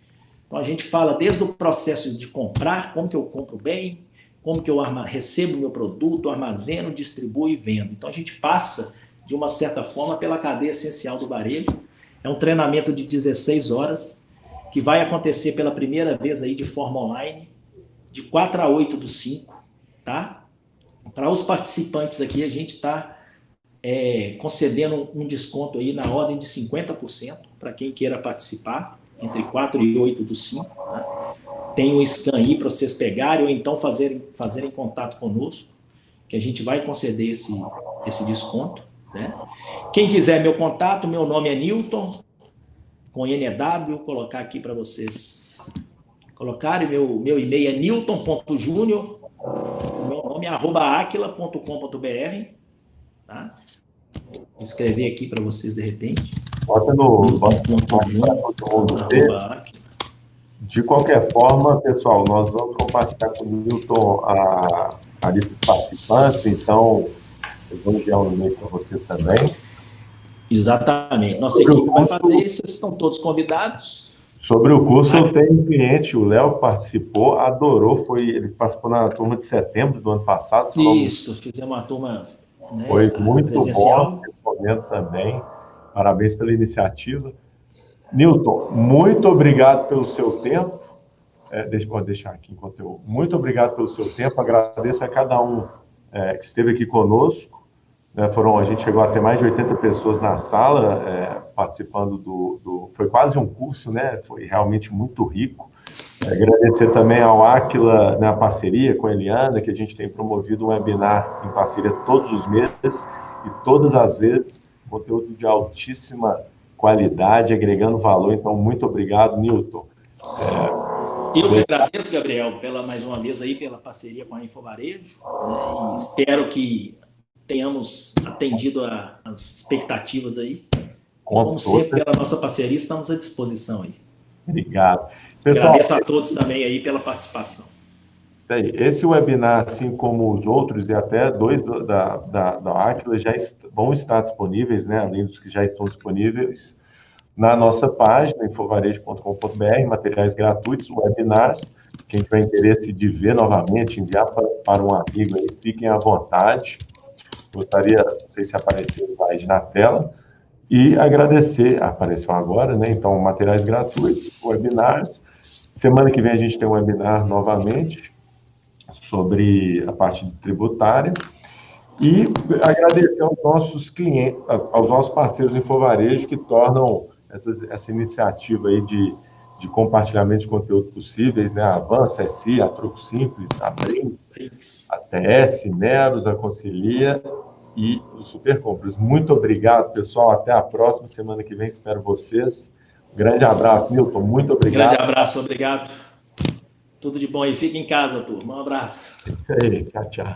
Então, a gente fala desde o processo de comprar, como que eu compro bem, como que eu recebo o meu produto, armazeno, distribuo e vendo. Então, a gente passa, de uma certa forma, pela cadeia essencial do varejo. É um treinamento de 16 horas, que vai acontecer pela primeira vez aí de forma online, de 4 a 8 do 5, tá? Para os participantes aqui, a gente está concedendo um desconto aí na ordem de 50% para quem queira participar, entre 4 e 8 do 5, tá? Tem um scan aí para vocês pegarem ou então fazerem contato conosco, que a gente vai conceder esse desconto, né? Quem quiser meu contato, meu nome é Newton, com NEW, colocar aqui para vocês colocarem. Meu e-mail é newton.junior, o meu nome é @aquila.com.br, tá? Vou escrever aqui para vocês de repente. Bota no newton.junior. De qualquer forma, pessoal, nós vamos compartilhar com o Newton a lista de participantes, então eu vou enviar um e-mail para vocês também. Exatamente. Nossa equipe vai fazer, vocês estão todos convidados. Sobre o curso, eu tenho um cliente, o Léo, que participou, adorou, ele participou na turma de setembro do ano passado. Isso, fizemos uma turma, né, foi muito presencial. bom, respondendo também. Parabéns pela iniciativa. Newton, muito obrigado pelo seu tempo. Vou deixar aqui enquanto eu... Muito obrigado pelo seu tempo, agradeço a cada um que esteve aqui conosco. A gente chegou a ter mais de 80 pessoas na sala participando foi quase um curso, né? Foi realmente muito rico. Agradecer também ao Aquila, a parceria com a Eliana, que a gente tem promovido um webinar em parceria todos os meses e todas as vezes conteúdo de altíssima qualidade, agregando valor. Então, muito obrigado, Newton. Eu que agradeço, Gabriel, mais uma vez aí, pela parceria com a Infovarejo, né, e espero que tenhamos atendido as expectativas aí. Como sempre, pela nossa parceria, estamos à disposição aí. Obrigado. Pessoal, agradeço a todos também aí pela participação. Isso aí. Esse webinar, assim como os outros, e até dois da Aquila, já vão estar disponíveis, né, além dos que já estão disponíveis, na nossa página, infovarejo.com.br, materiais gratuitos, webinars. Quem tiver interesse de ver novamente, enviar para um amigo aí, fiquem à vontade. Gostaria, não sei se apareceu o slide na tela, e agradecer, apareceu agora, né? Então, materiais gratuitos, webinars. Semana que vem a gente tem um webinar novamente sobre a parte de tributária. E agradecer aos nossos clientes, aos nossos parceiros do Infovarejo que tornam essa iniciativa aí de compartilhamento de conteúdo possíveis, né? A Avança, a SI, a Troco Simples, a Brinks, a TS, Neros, a Concilia e o Supercompras. Muito obrigado, pessoal. Até a próxima semana que vem. Espero vocês. Um grande abraço, Newton. Muito obrigado. Grande abraço, obrigado. Tudo de bom aí. Fica em casa, turma. Um abraço. É isso aí. Tchau, tchau.